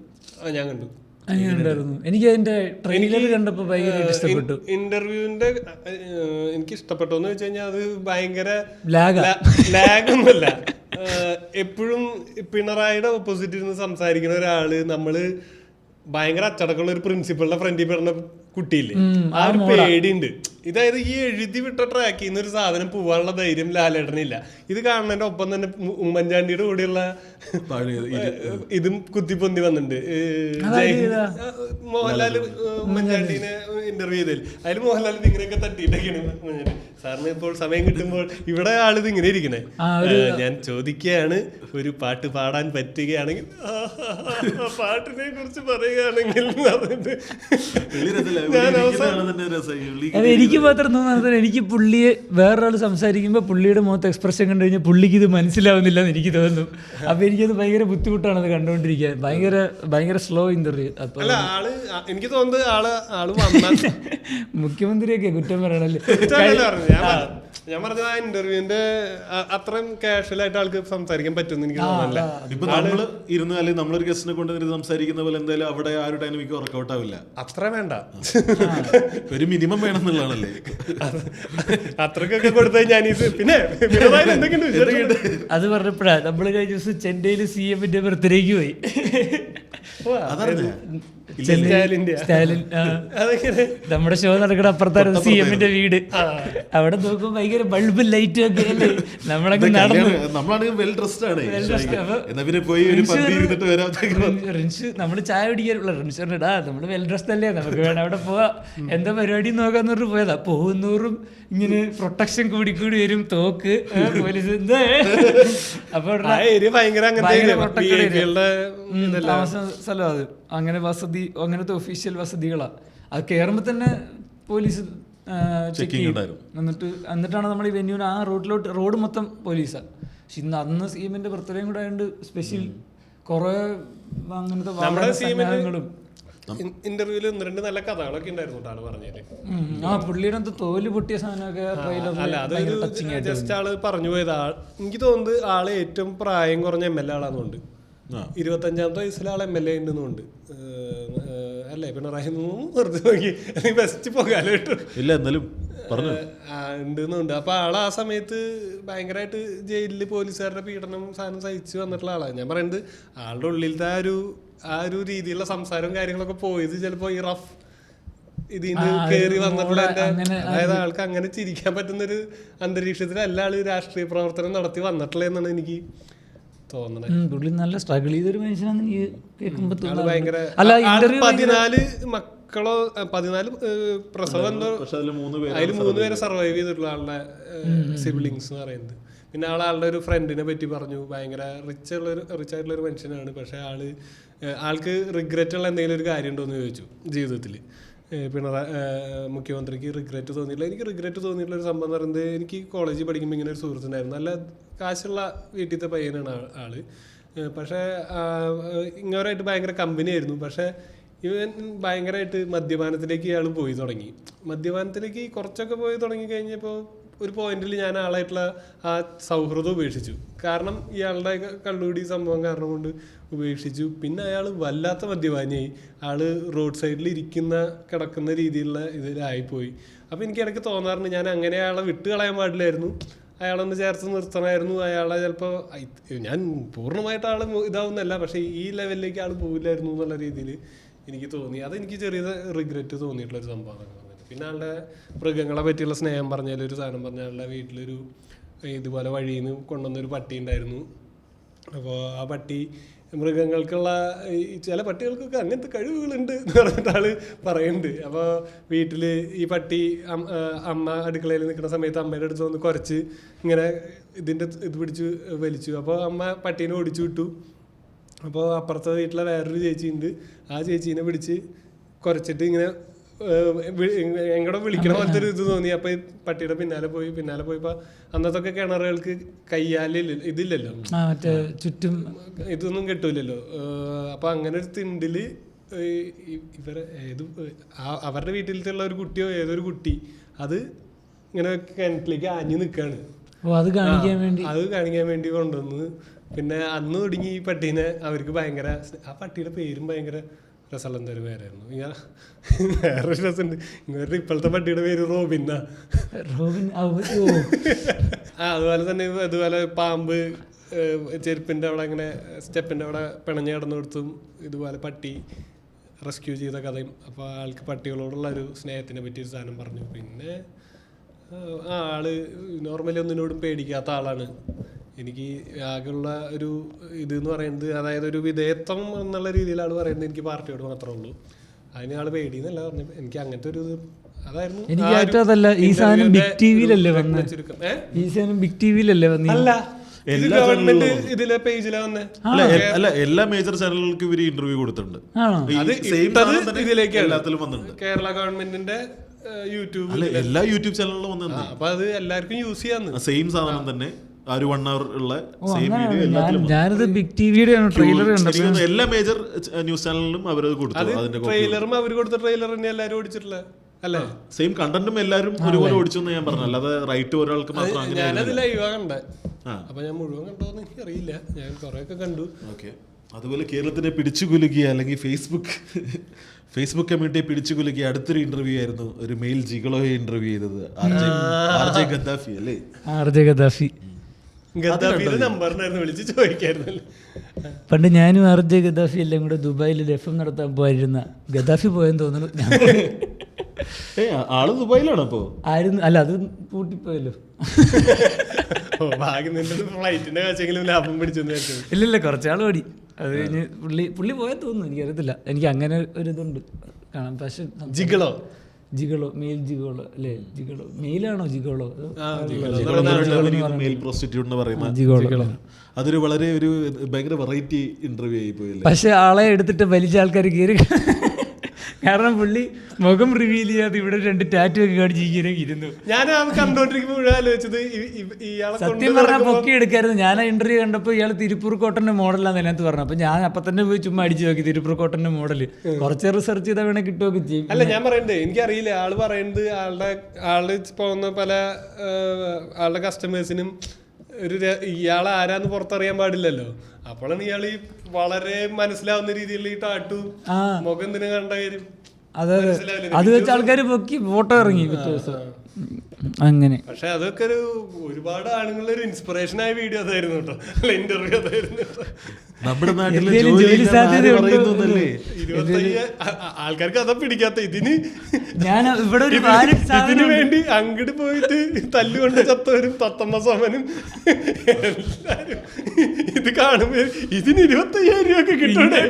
ഞാൻ കണ്ടു.
എനിക്ക് അതിന്റെ ട്രെയിലർ കണ്ടപ്പോ ഭയങ്കര ഇഷ്ടപ്പെട്ടു.
ഇന്റർവ്യൂവിന്റെ എനിക്ക് ഇഷ്ടപ്പെട്ടോന്ന് വെച്ച് കഴിഞ്ഞാൽ അത് ഭയങ്കര
ലാഗൊന്നുമല്ല.
എപ്പോഴും പിണറായിയുടെ ഓപ്പോസിറ്റ് ഇരുന്ന് സംസാരിക്കുന്ന ഒരാള് നമ്മള് ഭയങ്കര അച്ചടക്കമുള്ള ഒരു പ്രിൻസിപ്പളിന്റെ ഫ്രണ്ടിൽ പെടുന്ന കുട്ടിയില്ലേ, ആ ഒരു പേടിയുണ്ട്. ഇതായത് ഈ എഴുതി വിട്ട ട്രാക്കിൽ നിന്ന് ഒരു സാധനം പോവാനുള്ള ധൈര്യം ലാലേട്ടനില്ല. ഇത് കാണുന്നതിന്റെ ഒപ്പം തന്നെ ഉമ്മൻചാണ്ടിയുടെ കൂടെയുള്ള ഇതും കുത്തിപ്പൊന്തി വന്നിട്ടുണ്ട്. മോഹൻലാൽ ഉമ്മൻചാണ്ടിനെ ഇന്റർവ്യൂ ചെയ്തതിൽ അതിൽ മോഹൻലാൽ ഇങ്ങനെയൊക്കെ തട്ടിയിട്ടൊക്കെയാണ്. സാറിന് ഇപ്പോൾ സമയം കിട്ടുമ്പോൾ ഇവിടെ ആളിത് ഇങ്ങനെ ഇരിക്കണേ, ഞാൻ ചോദിക്കുകയാണ്, ഒരു പാട്ട് പാടാൻ പറ്റുകയാണെങ്കിൽ പാട്ടിനെ കുറിച്ച് പറയുകയാണെങ്കിൽ
എനിക്ക് മാത്രം തോന്നുന്നത്, എനിക്ക് പുള്ളിയെ വേറൊരാൾ സംസാരിക്കുമ്പോൾ പുള്ളിയുടെ മുഖത്ത് എക്സ്പ്രഷൻ കണ്ടു കഴിഞ്ഞാൽ പുള്ളിക്ക് ഇത് മനസ്സിലാവുന്നില്ല എന്ന് എനിക്ക് തോന്നുന്നു. അപ്പൊ എനിക്കത് ഭയങ്കര ബുദ്ധിമുട്ടാണ് അത് കണ്ടുകൊണ്ടിരിക്കാൻ. ഭയങ്കര സ്ലോ ഇന്റർവ്യൂ. അപ്പൊ
എനിക്ക് തോന്നുന്നത്
മുഖ്യമന്ത്രിയൊക്കെ കുറ്റം പറയണല്ലേ.
ഞാൻ പറഞ്ഞത് ആ ഇന്റർവ്യൂവിന്റെ അത്രയും കാഷ്വൽ ആയിട്ട് ആൾക്ക് സംസാരിക്കാൻ പറ്റുമെന്ന് എനിക്ക് തോന്നുന്നില്ല.
ഇപ്പൊ നമ്മള് ഇരുന്ന് അല്ലെങ്കിൽ നമ്മളൊരു ഗസ്റ്റിനെ കൊണ്ട് സംസാരിക്കുന്ന പോലെ എന്തായാലും അവിടെ ആ ഒരു ഡൈനാമിക് വർക്കൗട്ട് ആവില്ല.
അത്ര വേണ്ട,
ഒരു മിനിമം വേണം എന്നുള്ളതാണല്ലേ.
അത്രക്കൊക്കെ കൊടുത്താൽ ഞാൻ പിന്നെ എന്തൊക്കെയുണ്ട്
അത് പറഞ്ഞപ്പോഴാ നമ്മള് കഴിഞ്ഞ ദിവസം ചെന്നൈയില് CM-ന്റെ ബർത്ത്ഡേക്ക് പോയി. സ്റ്റാലിൻ നമ്മുടെ ഷോ നടക്കണ അപ്പുറത്തായിരുന്നു CM-ന്റെ വീട്. അവിടെ നോക്കുമ്പോ ഭയങ്കര ബൾബ് ലൈറ്റ് ഒക്കെ അല്ലേ. നമ്മളൊക്കെ
നമ്മളാണെങ്കിൽ വെൽ ഡ്രസ്ഡ് ആണ്.
റിൻഷ് നമ്മള് ചായ കുടിക്കാറുള്ള റിൻഷ് പറഞ്ഞിടാ നമ്മള് വെൽ ഡ്രസ്ഡ് അല്ലേ, നമുക്ക് വേണം അവിടെ പോവാ, എന്താ പരിപാടി നോക്കാന്ന് പറഞ്ഞിട്ട് പോയതാ. പോകുന്നോറും ഇങ്ങനെ പ്രൊട്ടക്ഷൻ കൂടി വരും, തോക്ക് പോലീസ് അപ്പൊ താമസ സ്ഥലം അത്. അങ്ങനെ വസതി, അങ്ങനത്തെ ഒഫീഷ്യൽ വസതികളാ. അത് കയറുമ്പോ തന്നെ പോലീസ് ചെക്ക് ചെയ്യും. എന്നിട്ടാണ് നമ്മൾ ഈ വെന്യൂന് ആ റോഡ് മൊത്തം പോലീസാ. പക്ഷെ ഇന്ന് അന്ന് CM-ന്റെ ബർത്ത്ഡേയും കൂടെ ആയതുകൊണ്ട് സ്പെഷ്യൽ കുറെ അങ്ങനത്തെ വാഹനങ്ങളും.
ഇന്റർവ്യൂല് 1-2 നല്ല കഥകളൊക്കെ ഉണ്ടായിരുന്നു ആള് പറഞ്ഞത്.
പുള്ളിയുടെ തോല് പൊട്ടിയ സാധനമൊക്കെ
ജസ്റ്റ് ആള് പറഞ്ഞു പോയത്. എനിക്ക് തോന്നുന്നത് ആള് ഏറ്റവും പ്രായം കുറഞ്ഞ MLA ആളാന്നുണ്ട്. 25-ാമത്തെ വയസ്സിൽ ആൾ MLA ഉണ്ടെന്നുണ്ട് അല്ലേ പിണറായി വെറുതെ നോക്കി ബെസ്റ്റ് പോകാലോ
ഇല്ല എന്നാലും
ഉണ്ടെന്നുണ്ട്. അപ്പൊ ആള് ആ സമയത്ത് ഭയങ്കരമായിട്ട് ജയിലില് പോലീസുകാരുടെ പീഡനം സാധനം സഹിച്ചു വന്നിട്ടുള്ള ആളാണ്. ഞാൻ പറയുന്നത് ആളുടെ ഉള്ളിലത്തെ ആ ഒരു രീതിയിലുള്ള സംസാരവും കാര്യങ്ങളൊക്കെ പോയത് ചിലപ്പോ ഈ റഫ് ഇതിന് കയറി വന്നിട്ടുള്ള അതായത് ആൾക്ക് അങ്ങനെ ചിരിക്കാൻ പറ്റുന്നൊരു അന്തരീക്ഷത്തിലല്ല ആള് രാഷ്ട്രീയ പ്രവർത്തനം നടത്തി വന്നിട്ടുള്ള എന്നാണ് എനിക്ക്
പുള്ളി നല്ല സ്ട്രഗിൾ ചെയ്തൊരു മനുഷ്യനാണ് എനിക്ക് കേൾക്കുമ്പോ.
14 മക്കളോ 14 പ്രസവം എന്തോ അതിൽ 3 പേരെ സർവൈവ് ചെയ്തിട്ടുള്ള ആളുടെ സിബ്ലിങ്സ് എന്ന് പറയുന്നത്. പിന്നെ ആളുടെ ഒരു ഫ്രണ്ടിനെ പറ്റി പറഞ്ഞു. ഭയങ്കര റിച്ച് ആയിട്ടുള്ള ഒരു മനുഷ്യനാണ്. പക്ഷെ ആൾക്ക് റിഗ്രറ്റ് ഉള്ള എന്തെങ്കിലും ഒരു കാര്യം ഉണ്ടോ എന്ന് ചോദിച്ചു ജീവിതത്തിൽ. മുഖ്യമന്ത്രിക്ക് റിഗ്രറ്റ് തോന്നിയില്ല. എനിക്ക് റിഗ്രറ്റ് തോന്നിയിട്ടുള്ള ഒരു സംഭവം എന്ന് പറയുന്നത്, എനിക്ക് കോളേജിൽ പഠിക്കുമ്പോൾ ഇങ്ങനെ ഒരു സുഹൃത്തുണ്ടായിരുന്നു. നല്ല കാശുള്ള വീട്ടിലത്തെ പയ്യനാണ് ആള്. പക്ഷേ ഇങ്ങോരായിട്ട് ഭയങ്കര കമ്പനി ആയിരുന്നു. പക്ഷേ ഇവൻ ഭയങ്കരമായിട്ട് മദ്യപാനത്തിലേക്ക് ഇയാൾ പോയി തുടങ്ങി. മദ്യപാനത്തിലേക്ക് കുറച്ചൊക്കെ പോയി തുടങ്ങി കഴിഞ്ഞപ്പോൾ ഒരു പോയിന്റിൽ ഞാൻ ആളായിട്ടുള്ള ആ സൗഹൃദം ഉപേക്ഷിച്ചു. കാരണം ഇയാളുടെ കള്ളുകൂടി സംഭവം കാരണം കൊണ്ട് ഉപേക്ഷിച്ചു. പിന്നെ അയാൾ വല്ലാത്ത മദ്യപാനിയായി. ആള് റോഡ് സൈഡിൽ കിടക്കുന്ന രീതിയിലുള്ള ഇതിലായിപ്പോയി. അപ്പോൾ എനിക്ക് ഇടയ്ക്ക് തോന്നാറുണ്ട് ഞാൻ അങ്ങനെ അയാളെ വിട്ട് കളയാൻ പാടില്ലായിരുന്നു, അയാളൊന്ന് ചേർത്ത് നിർത്തണമായിരുന്നു. അയാളെ ചിലപ്പോൾ ഞാൻ പൂർണ്ണമായിട്ട് ആൾ ഇതാവുന്നല്ല, പക്ഷേ ഈ ലെവലിലേക്ക് ആൾ പോവില്ലായിരുന്നു എന്നുള്ള രീതിയിൽ എനിക്ക് തോന്നി. അതെനിക്ക് ചെറിയ റിഗ്രറ്റ് തോന്നിയിട്ടുള്ളൊരു സംഭവമാണ്. പിന്നെ ആളുടെ മൃഗങ്ങളെ പറ്റിയുള്ള സ്നേഹം പറഞ്ഞാലും ഒരു സാധനം പറഞ്ഞാൽ ആളുടെ വീട്ടിലൊരു ഇതുപോലെ വഴിയിൽ നിന്ന് കൊണ്ടുവന്നൊരു പട്ടി ഉണ്ടായിരുന്നു. അപ്പോൾ ആ പട്ടി മൃഗങ്ങൾക്കുള്ള ചില പട്ടികൾക്കൊക്കെ അങ്ങനത്തെ കഴിവുകളുണ്ട് എന്ന് പറഞ്ഞിട്ട് ആള് പറയുന്നുണ്ട്. അപ്പോൾ വീട്ടിൽ ഈ പട്ടി അമ്മ അടുക്കളയിൽ നിൽക്കുന്ന സമയത്ത് അമ്മയുടെ അടുത്ത് വന്ന് കുറച്ച് ഇങ്ങനെ ഇത് പിടിച്ച് വലിച്ചു. അപ്പോൾ അമ്മ പട്ടീനെ ഓടിച്ചു വിട്ടു. അപ്പോൾ അപ്പുറത്തെ വീട്ടിലെ വേറൊരു ചേച്ചിയുണ്ട്. ആ ചേച്ചീനെ പിടിച്ച് കുറച്ചിട്ട് ഇങ്ങനെ എങ്ങടെ വിളിക്കണ പോലത്തെ ഒരു ഇത് തോന്നി. അപ്പൊ പട്ടിയുടെ പിന്നാലെ പോയപ്പോ അന്നത്തൊക്കെ കിണറുകൾക്ക് ഇതില്ലല്ലോ,
ചുറ്റും
ഇതൊന്നും കിട്ടൂലല്ലോ. അപ്പൊ അങ്ങനെ ഒരു തിണ്ടില് അവരുടെ വീട്ടിലത്തെ ഒരു കുട്ടിയോ ഏതൊരു കുട്ടി അത് ഇങ്ങനെ കിണറ്റിലേക്ക് ആഞ്ഞു നിൽക്കാണ്.
അത്
കാണിക്കാൻ വേണ്ടി കൊണ്ടുവന്ന് പിന്നെ അന്ന് തുടങ്ങി ഈ പട്ടീനെ അവർക്ക് ഭയങ്കര, ആ പട്ടിയുടെ പേരും ഭയങ്കര രസമുള്ള ഒരു പേരായിരുന്നു. വേറൊരു രസമുണ്ട്, ഇങ്ങോട്ട് ഇപ്പോഴത്തെ പട്ടിയുടെ പേര് റോബിൻ. അതുപോലെ തന്നെ അതുപോലെ പാമ്പ് ചെരുപ്പിൻ്റെ അവിടെ അങ്ങനെ സ്റ്റെപ്പിൻ്റെ അവിടെ പിണഞ്ഞ് കിടന്നിടത്തും ഇതുപോലെ പട്ടി റെസ്ക്യൂ ചെയ്ത കഥയും. അപ്പോൾ ആൾക്ക് പട്ടികളോടുള്ള ഒരു സ്നേഹത്തിനെ പറ്റി ഒരു സാധനം പറഞ്ഞു. പിന്നെ ആള് നോർമലി ഒന്നിനോടും പേടിക്കാത്ത ആളാണ്. എനിക്ക് ആകെയുള്ള ഒരു ഇതെന്ന് പറയുന്നത്, അതായത് ഒരു വിധേയത്വം എന്നുള്ള രീതിയിൽ ആൾ പറയുന്നത് എനിക്ക് പാർട്ടിയോട് മാത്രമേ ഉള്ളൂ. അതിന് ആൾ പേടിയെന്നല്ല പറഞ്ഞു. എനിക്ക് അങ്ങനത്തെ ഒരു ഇത് അതായിരുന്നു.
ഈ സാധനം ബിഗ് ടിവിയിലല്ലേ വന്നത്? ഈ സാധനം ബിഗ് ടിവിയിലല്ലേ വന്നത്?
അല്ല, ഗവൺമെന്റ് ഇതിലെ പേജിലാ വന്നേ.
അല്ല, എല്ലാ മേജർ ചാനലുകൾക്കും ഇവര് ഇന്റർവ്യൂ കൊടുത്തിട്ടുണ്ട്.
ഇതിലേക്കാണ്
എല്ലാത്തിലും വന്നിട്ടുണ്ട്.
കേരള ഗവൺമെന്റിന്റെ യൂട്യൂബ്,
എല്ലാ യൂട്യൂബ് ചാനലുകളും വന്നിട്ടുണ്ട്.
അപ്പൊ അത് എല്ലാവർക്കും യൂസ് ചെയ്യാന്ന്
സെയിം സാധനം തന്നെ. ആ ഒരു 1 hour ഉള്ള സെയിം വീഡിയോ എല്ലാത്തിലും.
ഞാനത് ബിഗ് ടിവിയുടെ ട്രെയിലർ കണ്ടപ്പോൾ
എല്ലാ മേജർ ന്യൂസ് ചാനലിലും അവരത് കൊടുത്തു. അതിന്റെ
ട്രെയിലറും അവർ കൊടുത്ത ട്രെയിലർ തന്നെ എല്ലാവരും ഓടിച്ചിട്ടില്ല. അല്ലേ?
സെയിം കണ്ടന്റും എല്ലാവരും ഒരുപോലെ ഓടിച്ചെന്ന് ഞാൻ പറഞ്ഞു, അല്ലാതെ റൈറ്റ് ഒരാൾക്ക് മാത്രം അങ്ങനെ.
ഞാനത് ലൈവാ കണ്ടേ, അപ്പൊ ഞാൻ മുഴുവൻ കണ്ടോന്ന് എനിക്ക് അറിയില്ല, ഞാൻ കൊറേയൊക്കെ കണ്ടു.
ഓക്കെ. അതുപോലെ കേരളത്തിനെ പിടിച്ചു കുലുക്കിയ അല്ലെങ്കിൽ ഫേസ്ബുക്ക് കമ്മ്യൂണിറ്റിയെ പിടിച്ചു കുലുക്കിയ അടുത്തൊരു ഇന്റർവ്യൂ ആയിരുന്നു, ഒരു മെയിൽ ജിഗളോയെ ഇന്റർവ്യൂ ചെയ്തത് ആർജെ ഗദ്ദാഫി അല്ലേ?
ആർജെ ഗദ്ദാഫി
ഗദ്ദാഫിയുടെ നമ്പറിനായിരുന്നു വിളിച്ച് ചോദിക്കായിരുന്നല്ലോ.
പണ്ട് ഞാനും ആർജെ ഗദ്ദാഫി എല്ലാം കൂടെ ദുബായിൽ എഫ്എം നടത്താൻ പോയിരുന്ന. ഗദ്ദാഫി പോയെന്ന് തോന്നുന്നു.
ആള് ദുബായിലാണോ അപ്പോ?
ആയിരുന്നു, അല്ല അത് പൂട്ടിപ്പോയല്ലോ.
ഫ്ലൈറ്റിന്റെ കാശെങ്കിലും ലാഭം പിടിച്ചെന്ന്.
ഇല്ലില്ല, കുറച്ചാൾ ഓടി. അത് കഴിഞ്ഞ് പുള്ളി പോയാൽ തോന്നുന്നു, എനിക്കറിയത്തില്ല. എനിക്ക് അങ്ങനെ ഒരു ഇതുണ്ട് കാണാം. പക്ഷെ ജിഗളോ മെയിൽ ജിഗോളോ അല്ലേ? ജിഗളോ മെയിലാണോ ജിഗോളോ?
മെയിൽ പ്രോസ്റ്റിറ്റ്യൂട്ട് എന്ന് പറയുന്ന
ജിഗോളോ.
അതൊരു വളരെ ഒരു ഭയങ്കര വെറൈറ്റി ഇന്റർവ്യൂ ആയി പോയല്ലേ.
പക്ഷെ ആളെ എടുത്തിട്ട് വലിച്ച ആൾക്കാർ കയറി. കാരണം പുള്ളി മുഖം റിവീൽ ചെയ്യാതെ ഇവിടെ 2 ടാറ്റു ഒക്കെ കാണിച്ചിങ്ങനെ ഇരുന്നു.
ഞാൻ കണ്ടോണ്ടിരിക്കുമ്പോൾ ആലോചിച്ചത്
സത്യം പറഞ്ഞാൽ പൊക്കി എടുക്കായിരുന്നു. ഞാൻ ആ ഇന്റർവ്യൂ കണ്ടപ്പോൾ ഇയാൾ തിരുപ്പൂർ കോട്ടന്റെ മോഡലാന്ന് അതിനകത്ത് പറഞ്ഞു. അപ്പൊ ഞാൻ അപ്പൊ തന്നെ പോയി ചുമ്മാ അടിച്ചു നോക്കി തിരുപ്പൂർ കോട്ടന്റെ മോഡല്. കുറച്ച് റിസർച്ച് ചെയ്താൽ വേണേ കിട്ടുമൊക്കെ ചെയ്യും.
അല്ല, ഞാൻ പറയണ്ടേ, എനിക്കറിയില്ല. ആള് പറയുന്നത് ആള് പോകുന്ന പല ആളുടെ കസ്റ്റമേഴ്സിനും ഇയാൾ ആരാന്ന് പുറത്തറിയാൻ പാടില്ലല്ലോ. അപ്പോഴാണ് ഇയാൾ ഈ വളരെ മനസ്സിലാവുന്ന രീതിയിൽ ഈ ടാട്ടു മുഖം എന്തിനു കണ്ട കാര്യം.
അതെ, അത് വെച്ച് ആൾക്കാർ പൊക്കി ഫോട്ടോ ഇറങ്ങി അങ്ങനെ.
പക്ഷെ അതൊക്കെ ഒരുപാട് ആളുകളുടെ ഒരു ഇൻസ്പിറേഷൻ ആയ വീഡിയോ അതായിരുന്നു കേട്ടോ, അല്ല ഇന്റർവ്യൂ അതായിരുന്നു.
നമ്മുടെ നാട്ടിലെ
ആൾക്കാർക്ക് അതാ പിടിക്കാത്ത. ഇതിന്
ഞാൻ ഇവിടെ
ഇതിനു വേണ്ടി അങ്ങോട്ട് പോയിട്ട് തല്ലുകൊണ്ട് ചത്തവരും തത്തമ്മ സോമനും എല്ലാരും ഇത് കാണുമ്പോ ഇതിന് 25,000 രൂപ കിട്ടണ്ടേ?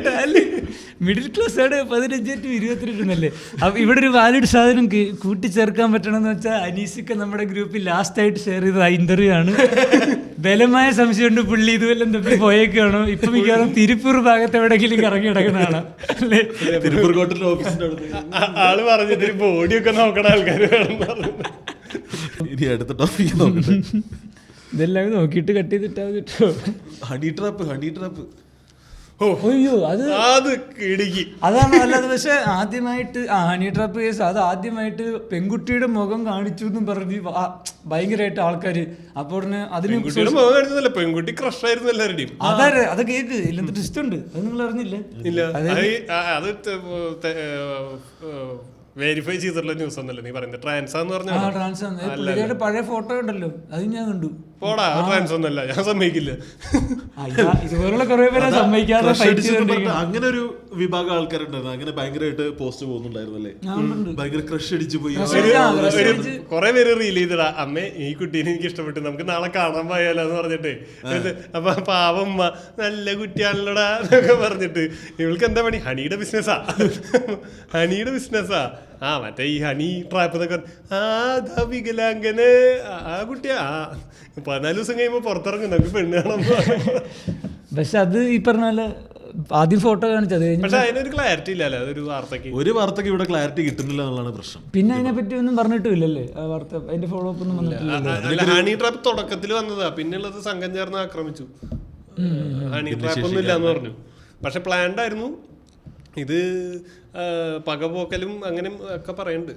മിഡിൽ ക്ലാസ് ആണ്. 15 to 22 അപ്പൊ ഇവിടെ ഒരു വാലിഡ് സാധനം കൂട്ടിച്ചേർക്കാൻ പറ്റണമെന്ന് വെച്ചാൽ അനീസിക്ക നമ്മുടെ ഗ്രൂപ്പിൽ ലാസ്റ്റ് ആയിട്ട് ഷെയർ ചെയ്ത ഇന്റർവ്യൂ ആണ്. ബലമായ സംശയമുണ്ട് പുള്ളി ഇതുവെല്ലാം തപ്പി പോയേക്കാണോ. ഇപ്പൊ മിക്കവാറും തിരുപ്പൂർ ഭാഗത്ത് എവിടെയെങ്കിലും കറങ്ങി കിടക്കുന്നതാണ് അല്ലേ?
തിരുപ്പൂർ കോട്ടന്റെ ഓഫീസിന്റെ അടുത്ത്
ആള് പറഞ്ഞിട്ട് ബോഡിയൊക്കെ നോക്കണ ആൾക്കാർ വേണം.
ഇനി അടുത്ത ടോപ്പിക്ക് നോക്കട്ടെ.
ഇതെല്ലാം നോക്കിയിട്ട് കട്ട് ചെയ്തിട്ടാ കിട്ടോ.
ഹണി ട്രാപ്പ്
അയ്യോ
അത് കിടുക്കി.
അതാണ് നല്ലത്. പക്ഷെ ആദ്യമായിട്ട് ഹണി ട്രാപ്പ് കേസ് അത് ആദ്യമായിട്ട് പെൺകുട്ടിയുടെ മുഖം കാണിച്ചു എന്നും പറഞ്ഞ് ഭയങ്കരമായിട്ട് ആൾക്കാര്. അപ്പോൾ അതിന്
പെൺകുട്ടി ക്രഷ് ആയിരുന്നു എല്ലാവരുടെയും.
അതെ, അത് കേക്ക് ഇല്ലെന്ന് ട്വിസ്റ്റ് ഉണ്ട്. അത് നിങ്ങൾ അറിഞ്ഞില്ലേ?
ഇല്ല, അത് വെരിഫൈ ചെയ്തിട്ടുള്ള ന്യൂസ് ഒന്നല്ലേ നീ പറയുന്നത്? ട്രാൻസാന്ന് പറഞ്ഞാൽ
പഴയ ഫോട്ടോ ഉണ്ടല്ലോ, അത് ഞാൻ കണ്ടു.
പോടാ, ട്രാൻസ് ഒന്നല്ല, ഞാൻ സമ്മതിക്കില്ല.
ഇതുപോലുള്ള കുറെ പേരെ സമ്മതിക്കാതെ
അങ്ങനെ ഒരു വിഭാഗം ആൾക്കാരുണ്ടായിരുന്നു. അങ്ങനെ ഭയങ്കരമായിട്ട് പോസ്റ്റ് പോകുന്നുണ്ടായിരുന്നല്ലേ, ഭയങ്കര ക്രഷ് അടിച്ചു പോയി.
കുറെ പേര് റീൽ ചെയ്തിടാ, അമ്മേ ഈ കുട്ടീനെ എനിക്ക് ഇഷ്ടപ്പെട്ടു, നമുക്ക് നാളെ കാണാൻ പോയാലോ എന്ന് പറഞ്ഞിട്ട്. അപ്പൊ പാവം നല്ല കുട്ടിയാണല്ലോടാ എന്നൊക്കെ പറഞ്ഞിട്ട്. ഇവൾക്ക് എന്താ പണി? ഹണിയുടെ ബിസിനസ്സാ. മറ്റേ ഈ ഹണി ട്രാപ്പ് എന്നൊക്കെ. വികലാംഗന് ആ കുട്ടിയാ 14 ദിവസം കഴിയുമ്പോ പുറത്തിറങ്ങും, നമുക്ക് പെണ്ണ് കാണാൻ.
പക്ഷെ അത് ഈ പറഞ്ഞ പോലെ ആദ്യം ഫോട്ടോ കാണിച്ചത്.
പക്ഷെ അതിനൊരു ക്ലാരിറ്റി ഇല്ലല്ലോ, അതൊരു വാർത്തക്ക്
ഇവിടെ ക്ലാരിറ്റി കിട്ടുന്നില്ല എന്നുള്ളതാണ് പ്രശ്നം.
പിന്നെ അതിനെ പറ്റി ഒന്നും പറഞ്ഞിട്ടില്ലല്ലേ ആ വാർത്ത, അതിന്റെ ഫോളോ അപ്പ് ഒന്നും വന്നിട്ടില്ല.
ഹണി ട്രാപ്പ് തുടക്കത്തിൽ വന്നതാ, പിന്നുള്ളത് സംഘം ചേർന്ന് ആക്രമിച്ചു. ഹണി ട്രാപ്പ് ഒന്നും ഇല്ലാന്ന് പറഞ്ഞു. പക്ഷെ പ്ലാൻഡ് ആയിരുന്നു. ഇത് പകപോക്കലും അങ്ങനെ ഒക്കെ പറയുന്നുണ്ട്.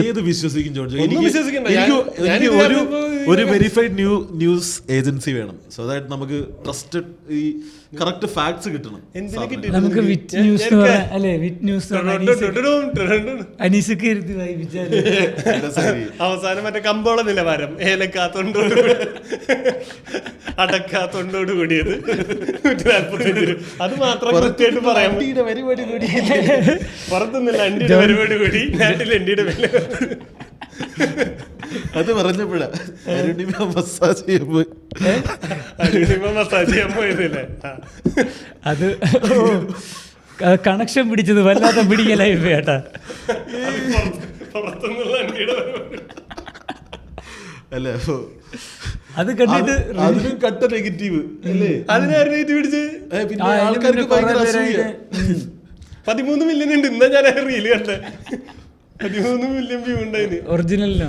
ഏത് വിശ്വസിക്കും ജോർജ്? എനിക്ക് ഒരു വെരിഫൈഡ് ന്യൂസ് ഏജൻസി വേണം, സോ ദാറ്റ് നമുക്ക് ട്രസ്റ്റഡ് ഈ കറക്റ്റ് ഫാക്ട്സ് കിട്ടണം.
നമുക്ക് വിറ്റ് ന്യൂസ് അല്ലേ? വിറ്റ് ന്യൂസ് അനീസൊക്കെ ഇരുത്തി വായിപ്പിച്ചാൽ
അവസാനം മറ്റേ കമ്പോള നിലവാരം ഏലക്കാത്തോണ്ടോട് അടക്കാത്തോണ്ടോട് കൂടിയത് 145 രൂപ. അത് മാത്രം കൃത്യമായിട്ട് പറയാം. പുറത്തൊന്നുമില്ല, അണ്ടിയുടെ പരിപാടി കൂടി നാട്ടിൽ അണ്ടിയുടെ വില.
അത് പറഞ്ഞപ്പോഴാ മസാജ്
ചെയ്യാൻ പോയതല്ലേ.
അത് കണക്ഷൻ പിടിച്ചത് വല്ലാത്ത പിടിക്കലായി ചേട്ടാ.
പുറത്തുനിന്നുള്ള അണ്ടിയുടെ
അല്ലേ?
അത് കണ്ടിട്ട്
അതിനും കട്ട നെഗറ്റീവ് അല്ലേ?
അതിനായിരുന്നു നെഗറ്റീവ് പിടിച്ച്.
പിന്നെ ആൾക്കാർക്ക് ഭയങ്കര
13 മില്യൺ ഉണ്ട്. ഇന്നാ ഞാൻ റീല് കണ്ടേ. 13 മില്യൺ വ്യൂ ഉണ്ടായിന്
ഒറിജിനലിനോ?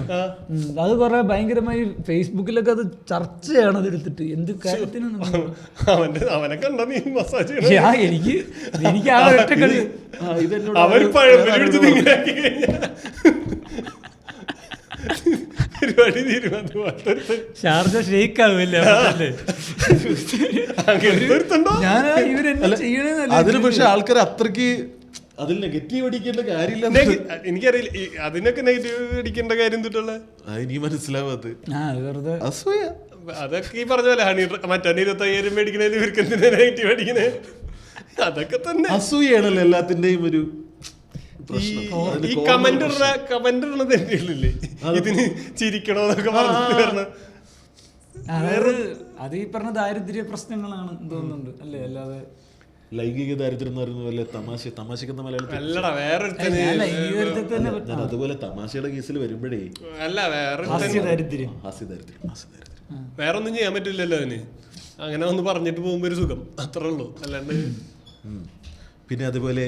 അത് കുറെ ഭയങ്കരമായി ഫേസ്ബുക്കിലൊക്കെ അത് ചർച്ചയാണ് അത് എടുത്തിട്ട് എന്ത് കാര്യത്തിനും.
അവനെ കണ്ട നീ മസാജ്
എനിക്ക് ആ ഒറ്റ കളി
അവർ പഴമ്പൊരി പിടിച്ച് നിങ്ങളാക്കി കഴിഞ്ഞാൽ പരിപാടി തീരുമാനം.
ഷാർജ ഷെയ്ക്ക് ആവുമല്ലേ? ഞാൻ ഇവരെന്നെ ചെയ്യണേന്നല്ല.
അതിന് പക്ഷെ ആൾക്കാർ അത്രക്ക് അതിൽ നെഗറ്റീവ് അടിക്കേണ്ട കാര്യമില്ല.
എനിക്കറിയില്ല അതിനൊക്കെ നെഗറ്റീവ് അടിക്കേണ്ട കാര്യം തൊട്ടുള്ള
ഇനി മനസ്സിലാവാത്
വെറുതെ
അസൂയ.
അതൊക്കെ ഈ പറഞ്ഞ പോലെ മറ്റേ 25,000 മേടിക്കണേന് ഇവർക്ക് എന്തിനാ നെഗറ്റീവ് അടിക്കണേ? അതൊക്കെ തന്നെ
അസൂയാണല്ലോ എല്ലാത്തിന്റെയും ഒരു
ഈ കമന്റ് ഇടണത് തന്നെയല്ലേ ഇതിന് ചിരിക്കണോന്നൊക്കെ പറഞ്ഞു.
അത് ഈ പറഞ്ഞ ദാരിദ്ര്യ പ്രശ്നങ്ങളാണ് തോന്നുന്നുണ്ട് അല്ലേ? അല്ലാതെ
ലൈംഗിക ദാരിദ്ര്യം എന്ന് പറയുന്ന പോലെ തമാശക്കെന്ന മലയാളത്തിൽ
അല്ലടാ വേറൊരുത്തന്
ഞാൻ അതുപോലെ തമാശയുടെ കേസിൽ വരുമ്പോഴേ
അല്ല
ഹാസ്യദാരിദ്ര്യം
വേറൊന്നും ചെയ്യാൻ പറ്റില്ലല്ലോ അതിന്. അങ്ങനെ ഒന്ന് പറഞ്ഞിട്ട് പോകുമ്പോ ഒരു സുഖം അത്രേ ഉള്ളൂ. അല്ലാണ്ട്
പിന്നെ അതുപോലെ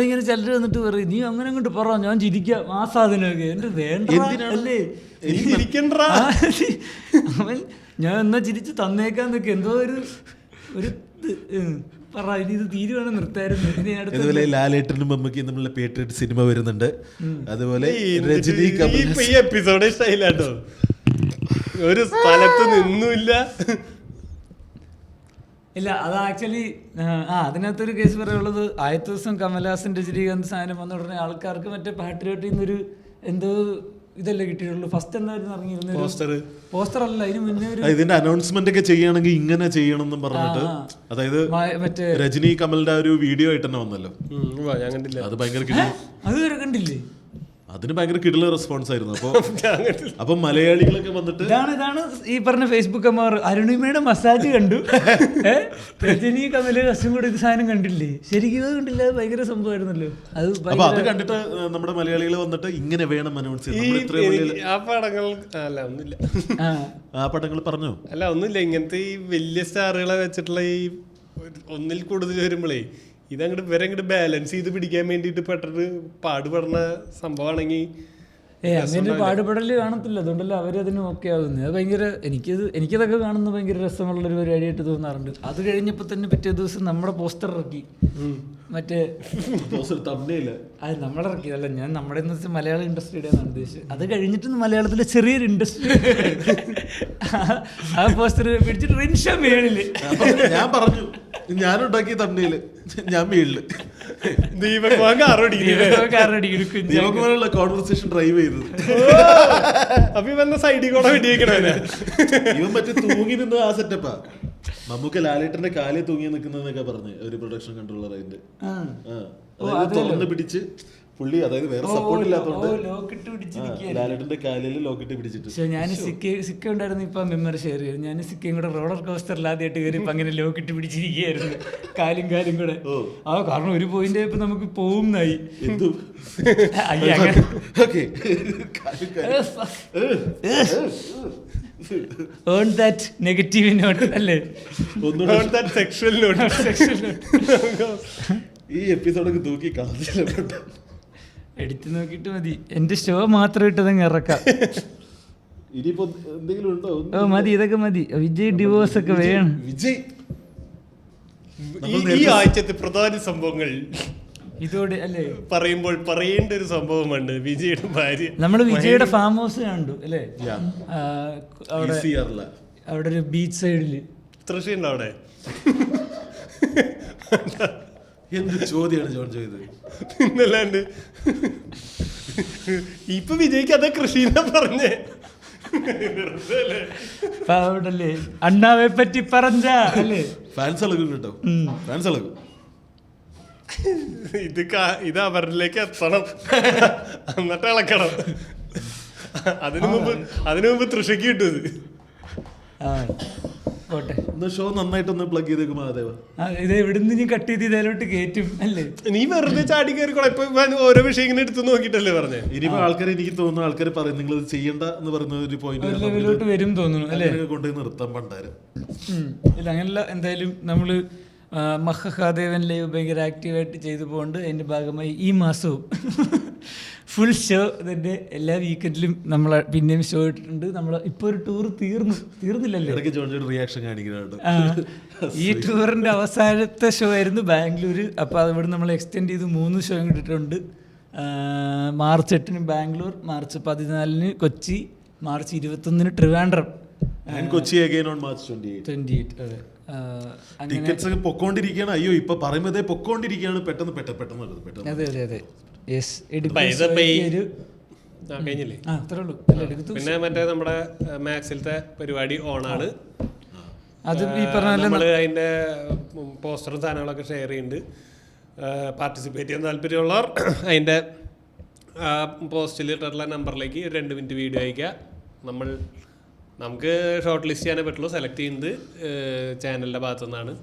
ഇങ്ങനെ ചിലർ വന്നിട്ട് പറയും നീ അങ്ങനെ അങ്ങോട്ട് പറ ഞാൻ ചിരിക്കാം ആ സാധനമൊക്കെ എന്റെ വേണ്ട അല്ലേ അവൻ ഞാൻ എന്നാ ചിരിച്ച് തന്നേക്കാന്നൊക്കെ എന്തോ ഒരു പറ ഇനി ഇത് തീരുവാണ് നിർത്തായിരുന്നു.
അതുപോലെ ലാലേട്ടനും മമ്മൂക്കും തമ്മിലുള്ള പേട്രിയറ്റ് സിനിമ വരുന്നുണ്ട്. അതുപോലെ രജനി
ഈ എപ്പിസോഡ് സ്റ്റൈലാട്ടോ ഒരു സ്ഥലത്ത് നിന്നുമില്ല.
ഇല്ല അത് ആക്ച്വലി അതിനകത്തൊരു കേസ് പറയാനുള്ളത് ആദ്യത്തെ ദിവസം കമലഹാസൻ രജനീകാന്ത് സാധനം വന്ന ഉടനെ ആൾക്കാർക്ക് മറ്റേ പാട്രിയോട്ടിൽ നിന്നൊരു എന്തോ ഇതല്ലേ കിട്ടിയിട്ടുള്ളൂ. ഫസ്റ്റ് എന്തായിരുന്നു ഇറങ്ങിയിരുന്നത് പോസ്റ്റർ അല്ല അതിന് മുന്നേ
ഇതിന്റെ അനൗൺസ്മെന്റ് ഒക്കെ ചെയ്യുകയാണെങ്കിൽ ഇങ്ങനെ ചെയ്യണം എന്നും പറഞ്ഞിട്ട് അതായത് മറ്റേ രജനി കമലിന്റെ ഒരു വീഡിയോ ആയിട്ട് തന്നെ വന്നല്ലോ. അത് ഭയങ്കര
അതുവരെ കണ്ടില്ലേ?
അതിന് ഭയങ്കര കിടില റെസ്പോൺസ് ആയിരുന്നു. അപ്പൊ മലയാളികളൊക്കെ വന്നിട്ട്
ഇതാണ് ഈ പറഞ്ഞ ഫേസ്ബുക്ക് അമ്മ അരുണിമയുടെ മസാജ് കണ്ടു, രജനി കമല് കസും കൂടെ ഇത് സാധനം കണ്ടില്ലേ? ശരിക്കും ഇത് കണ്ടില്ല. അത് ഭയങ്കര സംഭവമായിരുന്നല്ലോ.
അത് കണ്ടിട്ട് നമ്മുടെ മലയാളികൾ വന്നിട്ട് ഇങ്ങനെ വേണം അനൗൺസ് ആ പടങ്ങൾ പറഞ്ഞു.
അല്ല ഒന്നുമില്ല, ഇങ്ങനത്തെ ഈ വലിയ സ്റ്റാറുകളെ വെച്ചിട്ടുള്ള ഈ ഒന്നിൽ കൂടുതൽ വരുമ്പോഴേ ഇതങ്ങോട്ട് ഇവരങ്ങോട്ട് ബാലൻസ് ചെയ്ത് പിടിക്കാൻ വേണ്ടിയിട്ട് പെട്ടെന്ന് പാടുപെടുന്ന സംഭവമാണെങ്കിൽ
അങ്ങനെ പാടുപെടല് കാണത്തില്ല. അതുകൊണ്ടല്ലോ അവരതിന് ഓക്കെ ആവുന്നത്. അത് ഭയങ്കര എനിക്കതൊക്കെ കാണുന്നത് ഭയങ്കര രസമുള്ളൊരു പരിപാടിയായിട്ട് തോന്നാറുണ്ട്. അത് കഴിഞ്ഞപ്പോൾ തന്നെ പിറ്റേ ദിവസം നമ്മുടെ പോസ്റ്റർ ഇറക്കി. മറ്റേ അത് നമ്മളിറക്കി അല്ല, ഞാൻ നമ്മുടെ മലയാള ഇൻഡസ്ട്രിയുടെ ആണ് ഉദ്ദേശിച്ചത്. അത് കഴിഞ്ഞിട്ട് മലയാളത്തിലെ ചെറിയൊരു ഇൻഡസ്ട്രി ആ പോസ്റ്റർ പിടിച്ചിട്ട് റിൻഷ മേളില്
ഞാൻ പറഞ്ഞു ഞാനുണ്ടാക്കിയ തമ്മില് ഞാൻ വീട്ടില് കോൺവെർസേഷൻ ഡ്രൈവ് ചെയ്തത്
അപ്പൊ ഇവന്റെ സൈഡിൽ കൂടെ വെടിയേക്കണ
ഇവൻ മറ്റേ തൂങ്ങി നിന്ന് ആ സെറ്റപ്പാ. നമുക്ക് ലാലേട്ടന്റെ കാലിൽ തൂങ്ങി നിൽക്കുന്നതൊക്കെ പറഞ്ഞ് ഒരു പ്രൊഡക്ഷൻ കൺട്രോളർ അതിന്റെ തുറന്ന് പിടിച്ച് പുള്ളി, അതായത് വേറെ സപ്പോർട്ട് ഇല്ലാത്തതുകൊണ്ട് ലാലേട്ടന്റെ കാലിൽ ലോക്കിട്ട് പിടിച്ചിട്ട്.
പക്ഷെ ഞാൻ സിക്ക ഉണ്ടായിരുന്നു. ഇപ്പൊ മെമ്മറി ഷെയർ ചെയ്തു. ഞാൻ സിക്കയും കൂടെ റോളർ കോസ്റ്ററിൽ ആദ്യമായിട്ട് കയറി ഇപ്പൊ അങ്ങനെ ലോക്കിട്ട് പിടിച്ചിരിക്കുകയായിരുന്നു കാലും കൂടെ. കാരണം ഒരു പോയിന്റ് ഇപ്പൊ നമുക്ക് പോകുന്നായി. Earn that negative note അല്ലേ?
Earn that sexual note.
ഈ എപ്പിസോഡൊക്കെ തൂക്കി കാണില്ല,
എടുത്തു നോക്കിട്ട് മതി. എന്റെ ഷോ മാത്രം ഇട്ടതങ്ങ് ഇറക്കാം.
ഇനിയിപ്പോ എന്തെങ്കിലും ഉണ്ടോ?
മതി, ഇതൊക്കെ മതി. വിജയ് ഡിവോഴ്സ് ഒക്കെ വേണം.
വിജയ്
ഈ ആഴ്ചത്തെ പ്രധാന സംഭവങ്ങൾ
ഇതോടെ അല്ലേ
പറയുമ്പോൾ പറയേണ്ട ഒരു സംഭവമുണ്ട്. വിജയുടെ ഭാര്യ,
നമ്മള് വിജയുടെ ഫാം ഹൗസ് കണ്ടു അല്ലേ? അവിടെ ഒരു ബീച്ച് സൈഡില്
തൃശ്ശൂരുണ്ടോ അവിടെ?
എന്ത് ചോദ്യമാണ് ജോൺ ചെയ്തത്?
പിന്നല്ലാണ്ട് ഇപ്പൊ വിജയ്ക്ക് അതാ കൃഷിന്നാ പറഞ്ഞേ.
അവിടല്ലേ അണ്ണാവെ പറ്റി പറഞ്ഞ അല്ലേ?
ഫാൻസ് ഇളകും കേട്ടോ, ഫാൻസ് ഇളകും.
ഇത് അവരിലേക്ക് എത്തണം, എന്നിട്ട് ഇളക്കണം. അതിനു മുമ്പ് തൃശ്ശയ്ക്ക് കിട്ടും.
ഷോ നന്നായിട്ടൊന്ന് പ്ലഗ് ചെയ്തേക്കും മഹാദേവ.
ഇത് എവിടുന്ന് നീ കട്ട് ചെയ്ത് ഇതിലോട്ട് കയറ്റും അല്ലേ?
നീ വെറുതെ ചാടി കയറിക്കോളാം. ഇപ്പൊ ഓരോ വിഷയം ഇങ്ങനെ എടുത്ത് നോക്കിട്ടല്ലേ പറഞ്ഞേ.
ഇനിയിപ്പോ ആൾക്കാർ, എനിക്ക് തോന്നുന്നു ആൾക്കാർ പറയും നിങ്ങൾ ഇത് ചെയ്യണ്ട എന്ന് പറയുന്ന ഒരു
പോയിന്റ് വരും തോന്നുന്നു അല്ലേ?
കൊണ്ടുപോയി നിർത്താൻ പണ്ടാരും
ഇല്ല അങ്ങനല്ല. എന്തായാലും നമ്മള് മഹാദേവൻ ലൈവ് ഭയങ്കര ആക്റ്റീവായിട്ട് ചെയ്തു പോകുന്നുണ്ട്. അതിൻ്റെ ഭാഗമായി ഈ മാസവും ഫുൾ ഷോ തന്നെ എല്ലാ വീക്കെൻഡിലും നമ്മൾ പിന്നെയും ഷോ ഇട്ടിട്ടുണ്ട്. നമ്മൾ ഇപ്പോൾ ഒരു ടൂർ തീർന്നില്ലല്ലോ,
റിയാക്ഷൻ കാണിക്കുന്നുണ്ട്.
ഈ ടൂറിൻ്റെ അവസാനത്തെ ഷോ ആയിരുന്നു ബാംഗ്ലൂർ. അപ്പോൾ അതുകൊണ്ട് നമ്മൾ എക്സ്റ്റെൻഡ് ചെയ്ത് 3 ഷോ ഇട്ടിട്ടുണ്ട്. March 8 Bangalore, March 14 Kochi, March 21 Trivandrum,
Kochi again on March 28.
അതെ.
ടിക്കറ്റ്സ് ഒക്കെ പൊക്കോണ്ടിരിക്കുകയാണ്. അയ്യോ ഇപ്പൊ പറയുമ്പോഴേ പൊക്കോണ്ടിരിക്കുകയാണ്. പെട്ടെന്ന്
അതെ അതെ അതെ യെസ്.
കഴിഞ്ഞില്ലേ?
അത്രേ ഉള്ളൂ.
പിന്നെ മറ്റേ നമ്മുടെ മാക്സിലത്തെ പരിപാടി ഓണാണ്.
അത് ഈ പറഞ്ഞ
നമ്മള് അതിന്റെ പോസ്റ്ററും സാധനങ്ങളൊക്കെ ഷെയർ ചെയ്യുന്നുണ്ട്. പാർട്ടിസിപ്പേറ്റ് ചെയ്യാൻ താല്പര്യമുള്ളവർ അതിന്റെ പോസ്റ്റിൽ ഇട്ടിട്ടുള്ള നമ്പറിലേക്ക് 2 മിനിറ്റ് വീഡിയോ അയക്കുക. നമുക്ക് ഷോർട്ട് ലിസ്റ്റ് ചെയ്യാനേ പറ്റുള്ളൂ. സെലക്ട് ചെയ്യുന്നത് ചാനലിൻ്റെ ഭാഗത്തു നിന്നാണ്.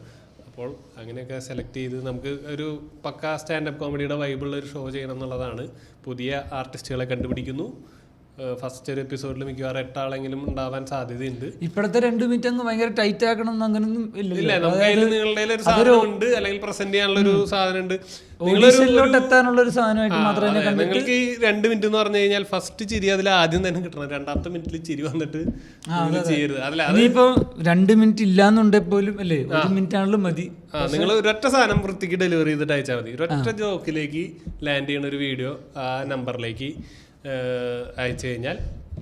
അപ്പോൾ അങ്ങനെയൊക്കെ സെലക്ട് ചെയ്ത് നമുക്ക് ഒരു പക്ക സ്റ്റാൻഡപ്പ് കോമഡിയുടെ വൈബിളുള്ള ഒരു ഷോ ചെയ്യണം എന്നുള്ളതാണ്. പുതിയ ആർട്ടിസ്റ്റുകളെ കണ്ടുപിടിക്കുന്നു. ഫസ്റ്റ് ഒരു എപ്പിസോഡിൽ മിക്കവാറും 8 ആളെങ്കിലും ഉണ്ടാവാൻ സാധ്യതയുണ്ട്.
ഇപ്പോഴത്തെ 2 മിനിറ്റ് അങ്ങ് ഭയങ്കര ടൈറ്റ് ആക്കണം എന്ന് അങ്ങനൊന്നും
ഇല്ല. നമുക്ക് അതിൽ നിങ്ങളുടെ ഒരു സാധനം ഉണ്ട്, അല്ലെങ്കിൽ പ്രസന്റ് ചെയ്യാനുള്ള ഒരു സാധനം ഉണ്ട്.
എത്താനുള്ള ഒരു സാധനമായിട്ട് മാത്രമേ
നിങ്ങൾക്ക് ഈ 2 മിനിറ്റ് എന്ന് പറഞ്ഞു കഴിഞ്ഞാൽ ഫസ്റ്റ് ചിരി അതിൽ ആദ്യം തന്നെ കിട്ടണം. 2ാമത്തെ മിനിറ്റിൽ ചിരി വന്നിട്ട് ചെയ്യരുത്.
അതിലിപ്പോ 2 മിനിറ്റ് ഇല്ലാന്നുണ്ടെ പോലും അല്ലേ 1 മിനിറ്റ് ആണെങ്കിലും മതി.
നിങ്ങൾ ഒരൊറ്റ സാധനം വൃത്തിക്ക് ഡെലിവറി ചെയ്തിട്ട് അയച്ചാൽ മതി. ഒരൊറ്റ ജോക്കിലേക്ക് ലാൻഡ് ചെയ്യുന്ന ഒരു വീഡിയോ ആ നമ്പറിലേക്ക് അയച്ചു കഴിഞ്ഞാൽ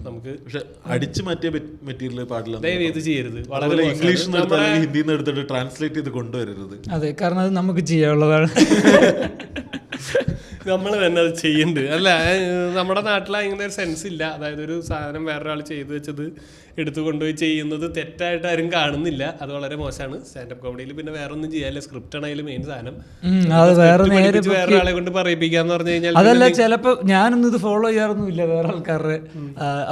നമുക്ക്.
പക്ഷെ അടിച്ചു മാറ്റിയ മെറ്റീരിയൽ പാടില്ല.
ദയവ് ഇത് ചെയ്യരുത്.
വളരെ ഇംഗ്ലീഷിൽ നിന്ന് ഹിന്ദിയിൽ നിന്ന് എടുത്തിട്ട് ട്രാൻസ്ലേറ്റ് ചെയ്ത് കൊണ്ടുവരരുത്.
അതെ, കാരണം അത് നമുക്ക് ചെയ്യാനുള്ളതാണ്.
നമ്മൾ തന്നെ അത് ചെയ്യുന്നുണ്ട്. അല്ല, നമ്മുടെ നാട്ടിൽ അങ്ങനെ ഒരു സെൻസ് ഇല്ല. അതായത് ഒരു സാധനം വേറൊരാൾ ചെയ്തു വെച്ചത് എടുത്തു കൊണ്ടുപോയി ചെയ്യുന്നത് തെറ്റായിട്ട് ആരും കാണുന്നില്ല. അത് വളരെ മോശമാണ്. സ്റ്റാൻഡപ്പ് കോമഡിയിൽ പിന്നെ വേറെ ഒന്നും ചെയ്യാല്ല. സ്ക്രിപ്റ്റ് ആണെങ്കിലും മെയിൻ സാധനം വേറെ ആളെ കൊണ്ട് പറയിപ്പിക്കാന്ന് പറഞ്ഞു കഴിഞ്ഞാൽ
അതല്ല, ചിലപ്പോ ഞാനൊന്നും ഇത് ഫോളോ ചെയ്യാറൊന്നുമില്ല വേറെ ആൾക്കാരുടെ.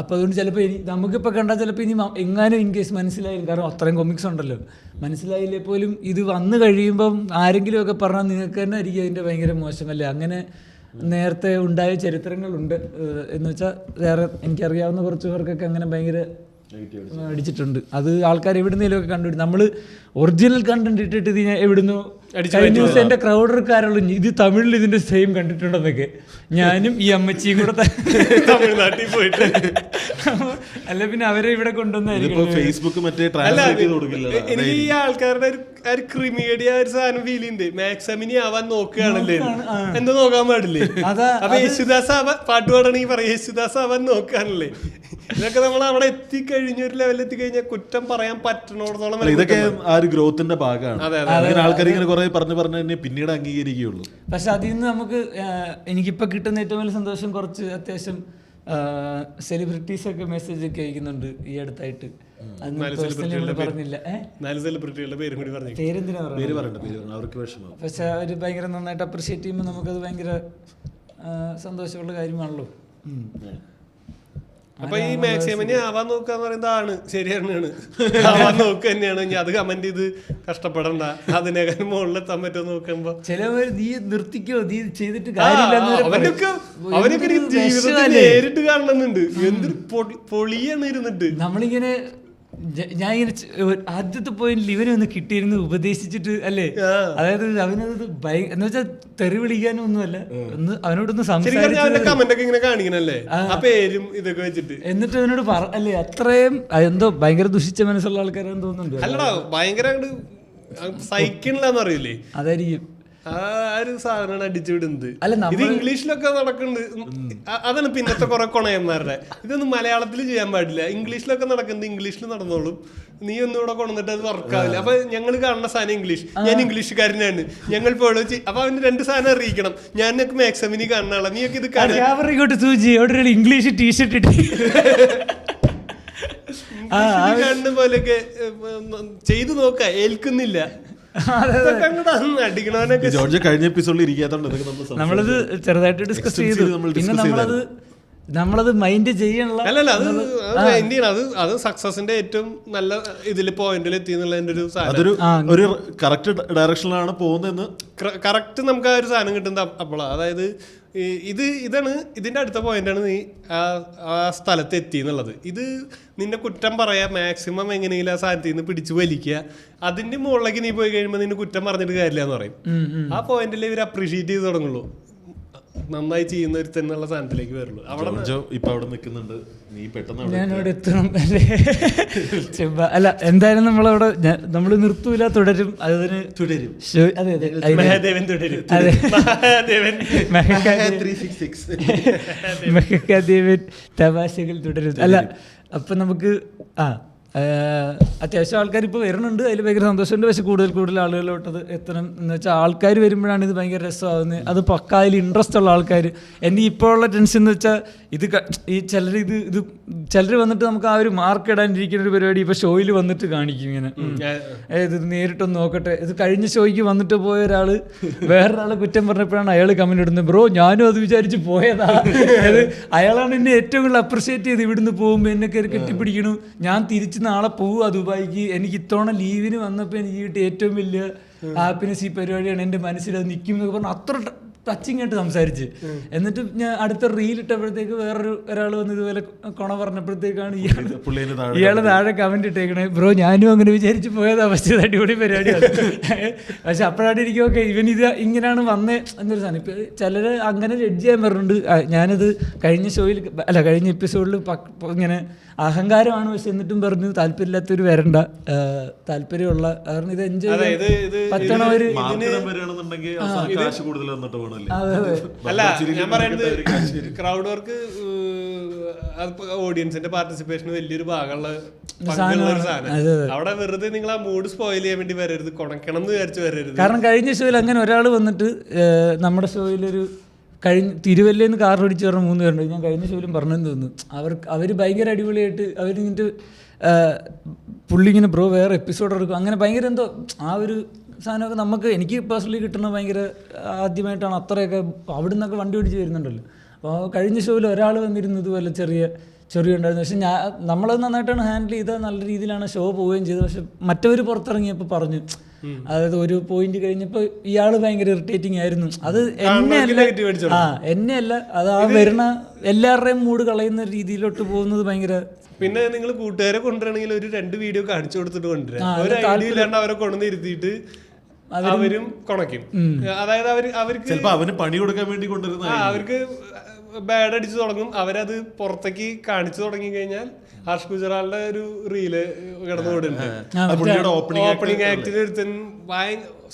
അപ്പൊ അതുകൊണ്ട് ചിലപ്പോ നമുക്കിപ്പോ കണ്ടാൽ ചിലപ്പോ ഇനി എങ്ങാനും ഇൻ കേസ് മനസ്സിലായില്ല. കാരണം അത്രയും കൊമിക്സ് ഉണ്ടല്ലോ, മനസ്സിലായില്ലേ പോലും ഇത് വന്നു കഴിയുമ്പം ആരെങ്കിലും ഒക്കെ പറഞ്ഞാൽ നിങ്ങൾക്ക് തന്നെ ആയിരിക്കും അതിന്റെ ഭയങ്കര മോശമല്ലേ. അങ്ങനെ നേരത്തെ ഉണ്ടായ ചരിത്രങ്ങളുണ്ട്. എന്ന് വെച്ചാൽ വേറെ എനിക്കറിയാവുന്ന കുറച്ച് പേർക്കൊക്കെ അങ്ങനെ ഭയങ്കര അടിച്ചിട്ടുണ്ട്. അത് ആൾക്കാർ എവിടുന്നേലും ഒക്കെ കണ്ടുപിടിക്കും. നമ്മള് ഒറിജിനൽ കണ്ടന്റ് ഇട്ടിട്ട് ഇതിനെ എവിടുന്നോ ന്യൂസ് എന്റെ ക്രൗഡർക്കാരുള്ളൂ ഇത് തമിഴിൽ ഇതിന്റെ സെയിം കണ്ടിട്ടുണ്ടെന്നൊക്കെ. ഞാനും ഈ അമ്മച്ചിയും കൂടെ
തമിഴ്നാട്ടിൽ പോയിട്ട്
അല്ല പിന്നെ അവരെ ഇവിടെ കൊണ്ടുവന്നായിരിക്കും.
ഫേസ്ബുക്ക്
എനിക്ക് ഈ ആൾക്കാരുടെ ഒരു ക്രിമിയേഡിയ ഒരു സാധനം ഫീൽ ചെയ്യുന്നുണ്ട്. മാക്സിമിനി ആവാൻ നോക്കുകയാണല്ലേ, എന്താ നോക്കാൻ പാടില്ലേ? അപ്പൊ യേശുദാസ് ആവാൻ പാട്ട് പാടണമെങ്കിൽ പറയാം യേശുദാസ് ആവാൻ നോക്കാനല്ലേ. ഇതൊക്കെ നമ്മൾ അവിടെ എത്തിക്കഴിഞ്ഞ ഒരു ലെവലിൽ എത്തിക്കഴിഞ്ഞാൽ കുറ്റം പറയാൻ പറ്റണോടത്തോളം
ഇതൊക്കെ ആ ഒരു ഗ്രോത്തിന്റെ ഭാഗമാണ്. ആൾക്കാർ ഇങ്ങനെ കുറെ പറഞ്ഞു തന്നെ പിന്നീട് അംഗീകരിക്കുകയുള്ളൂ.
പക്ഷെ അതിൽ നിന്ന് നമുക്ക് എനിക്കിപ്പോ കിട്ടുന്ന ഏറ്റവും വലിയ സന്തോഷം കുറച്ച് അത്യാവശ്യം സെലിബ്രിറ്റീസ് ഒക്കെ മെസ്സേജ് ഒക്കെ അയക്കുന്നുണ്ട് ഈ അടുത്തായിട്ട്. പറഞ്ഞില്ല, പേരെന്തിനാ പറയുന്നത്? പക്ഷെ അവര് ഭയങ്കര നന്നായിട്ട് അപ്രിഷിയേറ്റ് ചെയ്യുമ്പോൾ നമുക്കത് ഭയങ്കര സന്തോഷമുള്ള കാര്യമാണല്ലോ.
അപ്പൊ ഈ മാക്സിമം ആവാൻ നോക്കാന്ന് പറയുന്നതാണ് ശരിയാണ്. ആവാൻ നോക്കുക തന്നെയാണ്. ഇനി അത് കമന്റ് ചെയ്ത് കഷ്ടപ്പെടണ്ട. അതിനേക്കാൾ മുകളിലെത്താൻ പറ്റുമോ നോക്കുമ്പോ
ചിലവര് നീ നിർത്തിക്കോ നീ ചെയ്തിട്ട്
അവനൊക്കെ ജീവിതത്തിൽ നേരിട്ട് കാണണമെന്നുണ്ട്. എന്തൊരു പൊളിയാണ് ഇരുന്നിട്ട്.
നമ്മളിങ്ങനെ ഞാൻ ഇങ്ങനെ ആദ്യത്തെ പോയിന്റിൽ ഇവനെ ഒന്ന് കിട്ടിയിരുന്നു ഉപദേശിച്ചിട്ട് അല്ലേ. അതായത് അവനത് എന്ന് വെച്ചാൽ തെറി വിളിക്കാനും ഒന്നുമല്ല, ഒന്ന് അവനോടൊന്ന് എന്നിട്ട് അവനോട് അല്ലേ അത്രയും എന്തോ ഭയങ്കര ദുഷിച്ച മനസ്സുള്ള ആൾക്കാരാന്ന് തോന്നുന്നുണ്ട്.
അല്ലടാ ഭയങ്കര സഹിക്കണില്ലെന്ന് അറിയില്ലേ,
അതായിരിക്കും
ആ ഒരു സാധനമാണ് അടിച്ചു വിടുന്നത്. ഇത് ഇംഗ്ലീഷിലൊക്കെ നടക്കുന്നുണ്ട്. അതാണ് പിന്നത്തെ കുറെ കൊണയന്മാരുടെ. ഇതൊന്നും മലയാളത്തിൽ ചെയ്യാൻ പാടില്ല. ഇംഗ്ലീഷിലൊക്കെ നടക്കുന്നത് ഇംഗ്ലീഷിൽ നടന്നോളും. നീ ഒന്നും ഇവിടെ കൊണ്ടുവന്നിട്ട് അത് വർക്കാവില്ല. അപ്പൊ ഞങ്ങൾ കാണുന്ന സാധനം ഇംഗ്ലീഷ്, ഞാൻ ഇംഗ്ലീഷുകാരനാണ്, ഞങ്ങൾ ഫോളോ ചെയ്യും. അപ്പൊ അവന് 2 സാധനം അറിയിക്കണം. ഞാനൊക്കെ മാക്സിമിനി കാണുന്ന ആളാ, നീയൊക്കെ ഇത്
കാണും ഇംഗ്ലീഷ് ടീഷർട്ട് ഇട്ട്
കാണുന്ന പോലെയൊക്കെ ചെയ്തു നോക്ക, ഏൽക്കുന്നില്ല.
കഴിഞ്ഞ എപ്പിസോഡിൽ
നമ്മളത് ചെറുതായിട്ട് ഡിസ്കസ് ചെയ്തു. പിന്നെ നമ്മളത് മൈൻഡ് ചെയ്യാനുള്ള
അത് സക്സസിന്റെ ഏറ്റവും നല്ല ഇതിൽ പോയിന്റിൽ എത്തി എന്നുള്ളതിന്റെ
ഒരു കറക്റ്റ് ഡയറക്ഷനിലാണ് പോകുന്നതെന്ന്
കറക്റ്റ് നമുക്ക് ആ ഒരു സാധനം കിട്ടുന്നത് അപ്പോഴാണ്. അതായത് ഇതാണ് ഇതിൻ്റെ അടുത്ത പോയിന്റാണ് നീ ആ സ്ഥലത്ത് എത്തി എന്നുള്ളത്. ഇത് നിന്നെ കുറ്റം പറയാ, മാക്സിമം എങ്ങനെയെങ്കിലും ആ സാധനത്തിൽ നിന്ന് പിടിച്ചു വലിക്കുക, അതിന്റെ മുകളിലേക്ക് നീ പോയി കഴിയുമ്പോൾ നിന്നെ കുറ്റം പറഞ്ഞിട്ട് കാര്യമില്ല എന്ന് പറയും. ആ പോയിന്റിൽ ഇവർ അപ്രീഷിയേറ്റ് ചെയ്ത് തുടങ്ങുള്ളൂ, നന്നായി ചെയ്യുന്ന ഒരു തന്നെയുള്ള സാധനത്തിലേക്ക് വരുള്ളൂ. അവിടെ
ഇപ്പൊ അവിടെ നിൽക്കുന്നുണ്ട്, നീ പെട്ടെന്ന്
ഞാനവിടെ എത്തണം അല്ലേ? അല്ല എന്തായാലും നമ്മളവിടെ നമ്മൾ നിർത്തൂല, തുടരും. അതിന് തുടരും. അതെ അതെ,
മഹാദേവൻ തുടരും.
അതെ,
മഹാദേവൻ
മഹാദേവൻ തമാശകൾ തുടരും. അല്ല അപ്പം നമുക്ക് അത്യാവശ്യം ആൾക്കാർ ഇപ്പോൾ വരുന്നുണ്ട്, അതിൽ ഭയങ്കര സന്തോഷമുണ്ട്. പക്ഷെ കൂടുതൽ ആളുകളിലോട്ടത് എത്തണം എന്ന് വെച്ചാൽ ആൾക്കാർ വരുമ്പോഴാണ് ഇത് ഭയങ്കര രസമാകുന്നത്. അത് പക്ക അതിൽ ഇൻട്രസ്റ്റ് ഉള്ള ആൾക്കാർ. എൻ്റെ ഇപ്പോൾ ഉള്ള ടെൻഷൻ എന്ന് വെച്ചാൽ ഈ ചിലർ വന്നിട്ട് നമുക്ക് ആ ഒരു മാർക്ക് ഇടാനിരിക്കുന്ന ഒരു പരിപാടി ഇപ്പോൾ ഷോയിൽ വന്നിട്ട് കാണിക്കും ഇങ്ങനെ. ഇത് നേരിട്ടൊന്ന് നോക്കട്ടെ. ഇത് കഴിഞ്ഞ ഷോയ്ക്ക് വന്നിട്ട് പോയ ഒരാൾ വേറൊരാളെ കുറ്റം പറഞ്ഞപ്പോഴാണ് അയാൾ കമന്റ് ഇടുന്നത്, ബ്രോ ഞാനും അത് വിചാരിച്ച് പോയതാ. അതായത് അയാളാണ് എന്നെ ഏറ്റവും കൂടുതൽ അപ്രിഷിയേറ്റ് ചെയ്ത് ഇവിടുന്ന് പോകുമ്പോൾ എന്നെ കയറി കെട്ടിപ്പിടിക്കണു, ഞാൻ തിരിച്ച് നാളെ പോവുക ദുബായിക്ക്, എനിക്ക് ഇത്തവണ ലീവിന് വന്നപ്പോൾ എനിക്ക് കിട്ടിയ ഏറ്റവും വലിയ ഹാപ്പിനെസ് ഈ പരിപാടിയാണ്, എൻ്റെ മനസ്സിൽ അത് നിൽക്കും എന്നൊക്കെ പറഞ്ഞാൽ അത്ര ടച്ചിങ് ആയിട്ട് സംസാരിച്ച്. എന്നിട്ട് ഞാൻ അടുത്ത റീൽ ഇട്ടപ്പോഴത്തേക്ക് ഒരാൾ വന്ന് ഇതുപോലെ കൊണ പറഞ്ഞപ്പോഴത്തേക്കാണ് ഇയാൾ താഴെ കമന്റ് ഇട്ടേക്കണേ, ബ്രോ ഞാനും അങ്ങനെ വിചാരിച്ച് പോയത് അവസ്ഥ അടിപൊളി പരിപാടിയാണ്. പക്ഷെ അപ്പോഴാണ് എനിക്ക് ഓക്കെ ഇവൻ ഇത് ഇങ്ങനെയാണ് വന്നേ എന്നൊരു സാധനം. ഇപ്പം ചിലർ അങ്ങനെ ജഡ്ജ് ചെയ്യാൻ പറഞ്ഞിട്ടുണ്ട്. ഞാനത് കഴിഞ്ഞ എപ്പിസോഡിൽ ഇങ്ങനെ അഹങ്കാരമാണ്, പക്ഷെ എന്നിട്ടും പറഞ്ഞു താല്പര്യമില്ലാത്തൊരു വരണ്ട, താല്പര്യമുള്ള കാരണം ഇത് എൻജോയ് പറ്റണ ഒരു
അല്ല. ഞാൻ പറയുന്നത് ക്രൗഡ് വർക്ക് ഓഡിയൻസിന്റെ പാർട്ടിസിപ്പേഷന് വലിയൊരു ഭാഗമുള്ള ഒരു സാധനം. അവിടെ വെറുതെ നിങ്ങൾ ആ മൂഡ് സ്പോയിൽ ചെയ്യാൻ വേണ്ടി വരരുത്, കൊണക്കണം എന്ന് വിചാരിച്ച് വരരുത്.
കാരണം കഴിഞ്ഞ ഷോയിൽ അങ്ങനെ ഒരാൾ വന്നിട്ട് നമ്മുടെ ഷോയിലൊരു തിരുവല്ലേന്ന് കാർ ഓടിച്ച് പറഞ്ഞ 3 പേരുണ്ട്. ഞാൻ കഴിഞ്ഞ ഷോയിലും പറഞ്ഞെന്ന് തോന്നുന്നു. അവർ ഭയങ്കര അടിപൊളിയായിട്ട് അവരിങ്ങിട്ട് പുള്ളി ഇങ്ങനെ ബ്രോ വേറെ എപ്പിസോഡ് എടുക്കും, അങ്ങനെ ഭയങ്കര എന്തോ ആ ഒരു സാധനമൊക്കെ നമുക്ക് എനിക്ക് പേഴ്സണലി കിട്ടുന്ന ഭയങ്കര ആദ്യമായിട്ടാണ്. അത്രയൊക്കെ അവിടെ നിന്നൊക്കെ വണ്ടി ഓടിച്ച് വരുന്നുണ്ടല്ലോ. അപ്പോൾ കഴിഞ്ഞ ഷോയിൽ ഒരാൾ വന്നിരുന്നു ഇതുപോലെ ചെറിയ ഉണ്ടായിരുന്നു. പക്ഷെ നമ്മളത് നന്നായിട്ടാണ് ഹാൻഡിൽ ചെയ്തത്, നല്ല രീതിയിലാണ് ഷോ പോവുകയും ചെയ്തത്. പക്ഷെ മറ്റവർ പുറത്തിറങ്ങിയപ്പോൾ പറഞ്ഞു, അതായത് ഒരു പോയിന്റ് കഴിഞ്ഞപ്പോൾ ഇയാൾ ഭയങ്കര ഇറിറ്റേറ്റിംഗ് ആയിരുന്നു. അത് എന്നെയല്ല അത് ആ വരുന്ന എല്ലാവരുടെയും മൂഡ് കളയുന്ന രീതിയിലോട്ട് പോകുന്നത് ഭയങ്കര.
പിന്നെ നിങ്ങൾ കൂട്ടുകാരെ കൊണ്ടുവരണമെങ്കിൽ ഒരു 2 വീഡിയോ കാണിച്ചു കൊടുത്തിട്ട് കൊണ്ടുവരാം. ഒരു ഐഡിയ ഇല്ലാണ്ട് അവരെ കൊണ്ടുവന്ന് ഇരുത്തിയിട്ട് അവരും കൊണക്കും. അതായത് അവർക്ക് ചിലപ്പോൾ അവന് പണി കൊടുക്കാൻ വേണ്ടി കൊണ്ടുവരുന്ന അവർക്ക് ബാഡ് അടിച്ചു തുടങ്ങും. അവരത് പുറത്തേക്ക് കാണിച്ചു തുടങ്ങി കഴിഞ്ഞാൽ ഹർഷ് ഗുജറാളിന്റെ ഒരു റീല് കിടന്നുകൊടുണ്ട്. ഓപ്പണിംഗ് ആക്ടിൽ ഒരുത്തൻ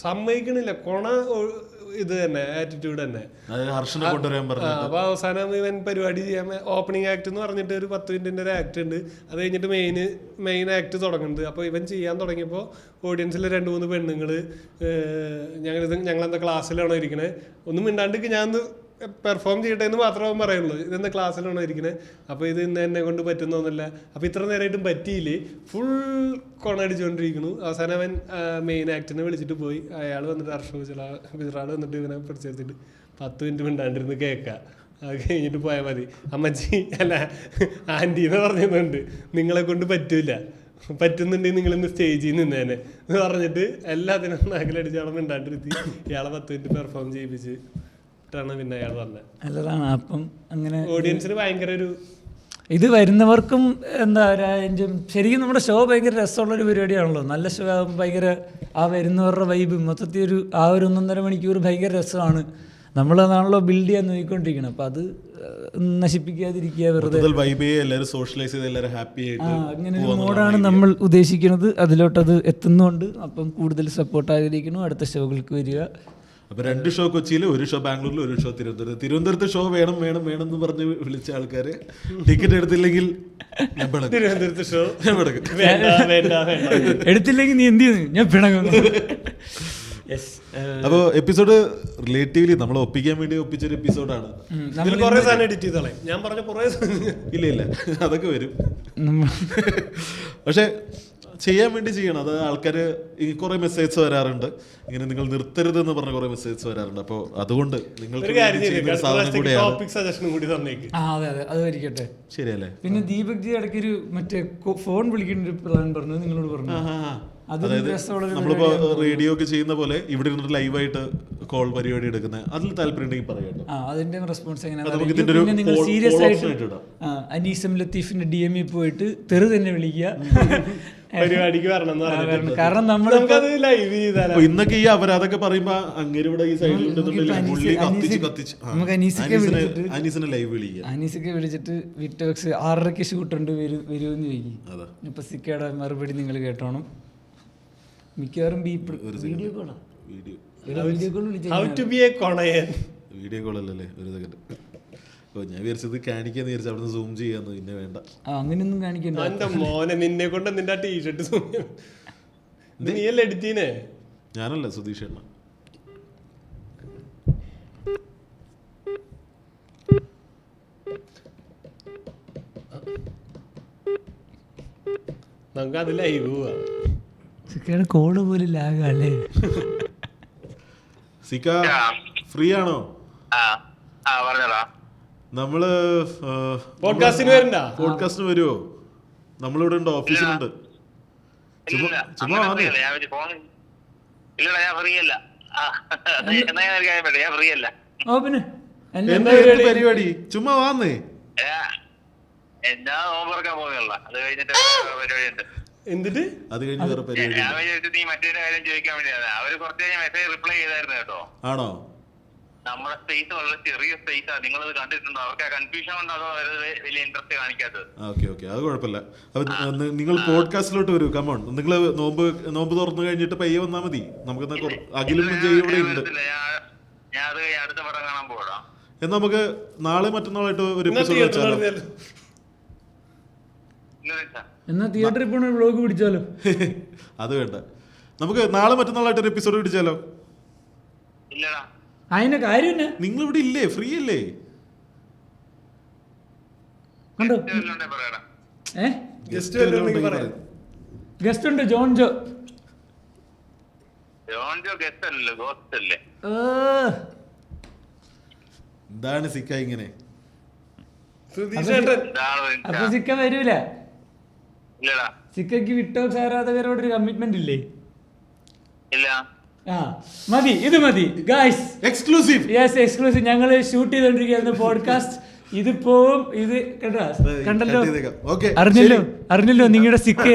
സമ്മതിക്കണില്ല, കൊണ ഇത് തന്നെ ആറ്റിറ്റ്യൂഡ് തന്നെ. അപ്പൊ അവസാനം ഇവൻ പരിപാടി ചെയ്യാൻ ഓപ്പണിംഗ് ആക്ട് എന്ന് പറഞ്ഞിട്ട് ഒരു 10 മിനിറ്റിന്റെ ഒരു ആക്ട് ഉണ്ട്. അത് കഴിഞ്ഞിട്ട് മെയിൻ ആക്ട് തുടങ്ങുന്നുണ്ട്. അപ്പോൾ ഇവൻ ചെയ്യാൻ തുടങ്ങിയപ്പോൾ ഓഡിയൻസിലെ 2-3 പെണ്ണുങ്ങള് ഞങ്ങളെന്താ ക്ലാസ്സിലാണോ ഇരിക്കണേ, ഒന്നും മിണ്ടാണ്ട് ഞാൻ പെർഫോം ചെയ്യട്ടെ എന്ന് മാത്രമേ പറയുള്ളൂ. ഇതെന്താ ക്ലാസ്സിലാണോ ഇരിക്കുന്നത്, അപ്പോൾ ഇത് ഇന്ന് എന്നെ കൊണ്ട് പറ്റുന്നൊന്നുമില്ല. അപ്പോൾ ഇത്ര നേരമായിട്ടും പറ്റിയില്ലേ, ഫുൾ കൊണടിച്ചുകൊണ്ടിരിക്കുന്നു. അവസാനം അവൻ മെയിൻ ആക്ടിനെ വിളിച്ചിട്ട് പോയി. അയാൾ വന്നിട്ട് ഗുജറാൾ വന്നിട്ട് ഇവനെ പിടിച്ചെടുത്തിട്ട് 10 മിനിറ്റ് മിണ്ടാണ്ടിരുന്ന് കേൾക്കുക, അത് കഴിഞ്ഞിട്ട് പോയാൽ മതി. അമ്മച്ചി അല്ല ആൻറ്റീന്ന് പറഞ്ഞിട്ടുണ്ട്, നിങ്ങളെ കൊണ്ട് പറ്റൂല, പറ്റുന്നുണ്ടെങ്കിൽ നിങ്ങളിന്ന് സ്റ്റേജിൽ നിന്നേനെ എന്ന് പറഞ്ഞിട്ട് എല്ലാത്തിനും നാക്കിലടിച്ച് അവിടെ മിണ്ടാണ്ടിരുത്തി ഇയാളെ 10 മിനിറ്റ് പെർഫോം ചെയ്യിപ്പിച്ച് പിന്നെ അയാൾ പറഞ്ഞത്
നല്ലതാണ്. അപ്പം അങ്ങനെ
ഓഡിയൻസിന് ഭയങ്കര ഒരു
ഇത് വരുന്നവർക്കും എന്താ ശരിക്കും നമ്മുടെ ഷോ ഭയങ്കര രസമുള്ളൊരു പരിപാടിയാണല്ലോ. നല്ല ഷോ ആകുമ്പോൾ ഭയങ്കര ആ വരുന്നവരുടെ വൈബ് മൊത്തത്തിൽ ഒരു ആ ഒരു 1.5 മണിക്കൂർ ഭയങ്കര രസമാണ്. നമ്മളതാണല്ലോ ബിൽഡ് ചെയ്യാൻ നോക്കിക്കൊണ്ടിരിക്കണം. അപ്പം അത് നശിപ്പിക്കാതിരിക്കുക, വെറുതെ അങ്ങനെ ഒരു മോഡാണ് നമ്മൾ ഉദ്ദേശിക്കുന്നത്. അതിലോട്ടത് എത്തുന്നുണ്ട്. അപ്പം കൂടുതൽ സപ്പോർട്ടായിരിക്കണം. അടുത്ത ഷോകൾക്ക് വരിക.
അപ്പൊ 2 ഷോ കൊച്ചിയിൽ, 1 ഷോ ബാംഗ്ലൂരിൽ, 1 ഷോ തിരുവനന്തപുരത്ത് ഷോ വേണം എന്ന് പറഞ്ഞ് വിളിച്ച ആൾക്കാര് ടിക്കറ്റ് എടുത്തില്ലെങ്കിൽ
തിരുവനന്തപുരത്ത് ഷോ
എടുത്തില്ലെങ്കിൽ നീ എന്ത് ചെയ്യുന്നു, ഞാൻ പിണങ്ങുന്നു.
അപ്പോൾ എപ്പിസോഡ് റിലേറ്റീവ്ലി നമ്മൾ ഒപ്പിക്കാൻ വേണ്ടി ഒപ്പിച്ചൊരു എപ്പിസോഡാണ്.
ഞാൻ പറഞ്ഞ
ഇല്ല അതൊക്കെ വരും. പക്ഷെ ചെയ്യാൻ വേണ്ടി ചെയ്യണം. അത് ആൾക്കാർ കുറെ മെസ്സേജ് വരാറുണ്ട്, ഇങ്ങനെ നിങ്ങൾ നിർത്തരുത് എന്ന് പറഞ്ഞ കുറെ മെസ്സേജ് വരാറുണ്ട്. അപ്പോൾ അതുകൊണ്ട് നിങ്ങൾക്ക് ശരിയല്ലേ.
പിന്നെ ദീപക് ജി ഇടയ്ക്കൊരു മറ്റേ ഫോൺ വിളിക്കുന്ന ഒരു പ്ലാൻ പറഞ്ഞു, നിങ്ങളോട് പറഞ്ഞു.
അതായത് നമ്മളിപ്പോ റേഡിയോ ഒക്കെ ചെയ്യുന്ന പോലെ ഇവിടെ ഇരുന്നിട്ട് ലൈവായിട്ട് കോൾ പരിപാടി എടുക്കുന്നത്, അതിൽ താല്പര്യം ഉണ്ടെങ്കിൽ പറയാം.
അതിന്റെ റെസ്പോൺസ്
നമുക്ക് ഇതിന്റെ ഒരു
എങ്ങനെയാണ്? നിങ്ങൾ സീരിയസ്
call
ആയിട്ട്
option ആയിട്ട് ഇടാം.
അനീസം ലത്തീഫിന്റെ DM പോയിട്ട് തെറി തന്നെ വിളിക്കുക.
പരിപാടിക്ക് വരണം എന്ന് പറഞ്ഞിട്ടുണ്ട്.
കാരണം
നമുക്കത് ലൈവ് ചെയ്താലോ?
അപ്പൊ ഇന്നൊക്കെ ഈ അപരാധമൊക്കെ പറയുമ്പോ അങ്ങനെ ഇവിടെ ഈ സൈഡിലുണ്ടെന്നുണ്ടെങ്കിൽ
നമുക്ക്
അനീസിനെ ലൈവ് വിളിക്കുക.
അനീസൊക്കെ വിളിച്ചിട്ട് വിറ്റോക്സ് 6:30 ഷൂട്ടുണ്ട് വരുമെന്ന് ചോദിക്കും.
അതാ
ഇപ്പൊ സിക്കയുടെ മറുപടി നിങ്ങൾ കേട്ടോണം. മിക്കവാറും വീഡിയോ കോളാ video call
How to be a കൊണയൻ.
വീഡിയോ കോൾ അല്ലല്ലേ, ഒരു സെക്കൻഡ്. ഞാൻ വിചാരിച്ചത് കാണിക്കാന്ന് വിചാരിച്ചു, അവിടെ സൂം ചെയ്യാന്ന്. പിന്നെ വേണ്ട,
അങ്ങനെയൊന്നും കാണിക്കണ്ട.
എന്റെ മോനെ, നിന്നെ കൊണ്ട് നിന്റെ ആ ടീഷർട്ട് നീയല്ലേ എഡിറ്റീനെ?
ഞാനല്ല, സുധീഷ് എണ്ണ.
നമുക്ക് അത് ലൈവ് പോവാ.
സിക്കയുടെ കോള് പോലും ലാഗല്ലേ.
സിക്ക ഫ്രീ ആണോ? നമ്മള്
പോഡ്കാസ്റ്റിന് വരണ്ട?
പോഡ്കാസ്റ്റിന് വരുമോ? നമ്മളിവിടെ ഉണ്ട്, ഓഫീസിലുണ്ട്. ചുമ്മാ വന്നേ.
ഓ പിന്നെ
എന്താ പരിപാടി? ചുമ്മാ വന്നേ.
എന്നിട്ട്
അത് കഴിഞ്ഞ് വേറെ പരിപാടി ആണോ?
നമ്മുടെ സ്പേസ് വളരെ ചെറിയ സ്പേസ് ആണ്. നിങ്ങളത് കണ്ടിട്ടുണ്ടോ? അവർക്ക് കൺഫ്യൂഷൻ കൊണ്ട് അതോ വലിയ ഇൻട്രസ്റ്റ് കാണിക്കാത്തത്.
ഓക്കെ ഓക്കെ, അത് കുഴപ്പമില്ല. അപ്പൊ നിങ്ങൾ പോഡ്കാസ്റ്റിലോട്ട് വരൂ. കമോൺ, നിങ്ങൾ നോമ്പ് തുറന്നു കഴിഞ്ഞിട്ട് പയ്യെ വന്നാ മതി. നമുക്ക് അഖിലും ഇവിടെ ഉണ്ട്.
ഞാൻ അത് അടുത്ത പടം കാണാൻ പോകാം.
എന്നാ നമുക്ക് നാളെ മറ്റന്നാളായിട്ട് ഒരു എപ്പിസോഡ് വെച്ചാലോ?
എന്നാ തിയേറ്ററിൽ പോണ വ്ളോഗ് പിടിച്ചാലോ?
അത് വേണ്ട, നമുക്ക് നാളെ മറ്റന്നാളായിട്ട് ഒരു എപ്പിസോഡ് പിടിച്ചാലോ?
ഇല്ലടാ,
അതിന്റെ കാര്യം
നിങ്ങൾ ഇവിടെ ഇല്ലേ? ഫ്രീ അല്ലേ?
കണ്ടോ?
പറയടാ.
ഗസ്റ്റ് ഉണ്ട്, ജോൺ ജോ.
ഗസ്റ്റ് അല്ലല്ലോ, ഗോസ്റ്റ് അല്ലേ?
എന്താണ് സിക്ക ഇങ്ങനെ?
അപ്പൊ സിക്ക വരൂല?
ഇല്ലടാ.
സിക്കയ്ക്ക് വിട്ടോക്സ് ആരാധകരോടൊരു കമ്മിറ്റ്മെന്റ് ഇല്ലേ?
ഇല്ല.
മതി, ഇത് മതി ഗായ്സ്.
എക്സ്ക്ലൂസീവ്.
Yes, exclusive. ഞങ്ങൾ ഷൂട്ട് ചെയ്തോണ്ടിരിക്കുന്ന പോഡ്കാസ്റ്റ് ഇത് പോവും. ഇത് കണ്ടല്ലോ, അറിഞ്ഞല്ലോ നിങ്ങളുടെ സിക്ക.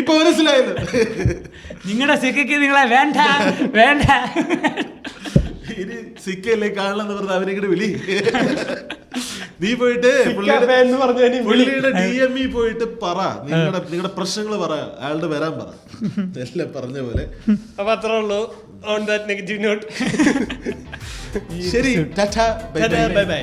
ഇപ്പൊ മനസ്സിലായല്ലോ
നിങ്ങളുടെ സിക്കയ്ക്ക് നിങ്ങളെ വേണ്ട വേണ്ട.
ഇനി സിക്കല്ലേ കാണലെന്ന് പറഞ്ഞ അവരിങ്ങനെ വിളി. നീ പോയിട്ട് പുള്ളിയുടെ DME പോയിട്ട് പറ, നിങ്ങളുടെ പ്രശ്നങ്ങൾ പറ, അയാളുടെ വരാൻ പറ, എല്ലാം പറഞ്ഞ പോലെ.
അപ്പൊ അത്രേ ഉള്ളൂ. On that negative note.
ശരി, ടാറ്റാ, ബൈ ബൈ.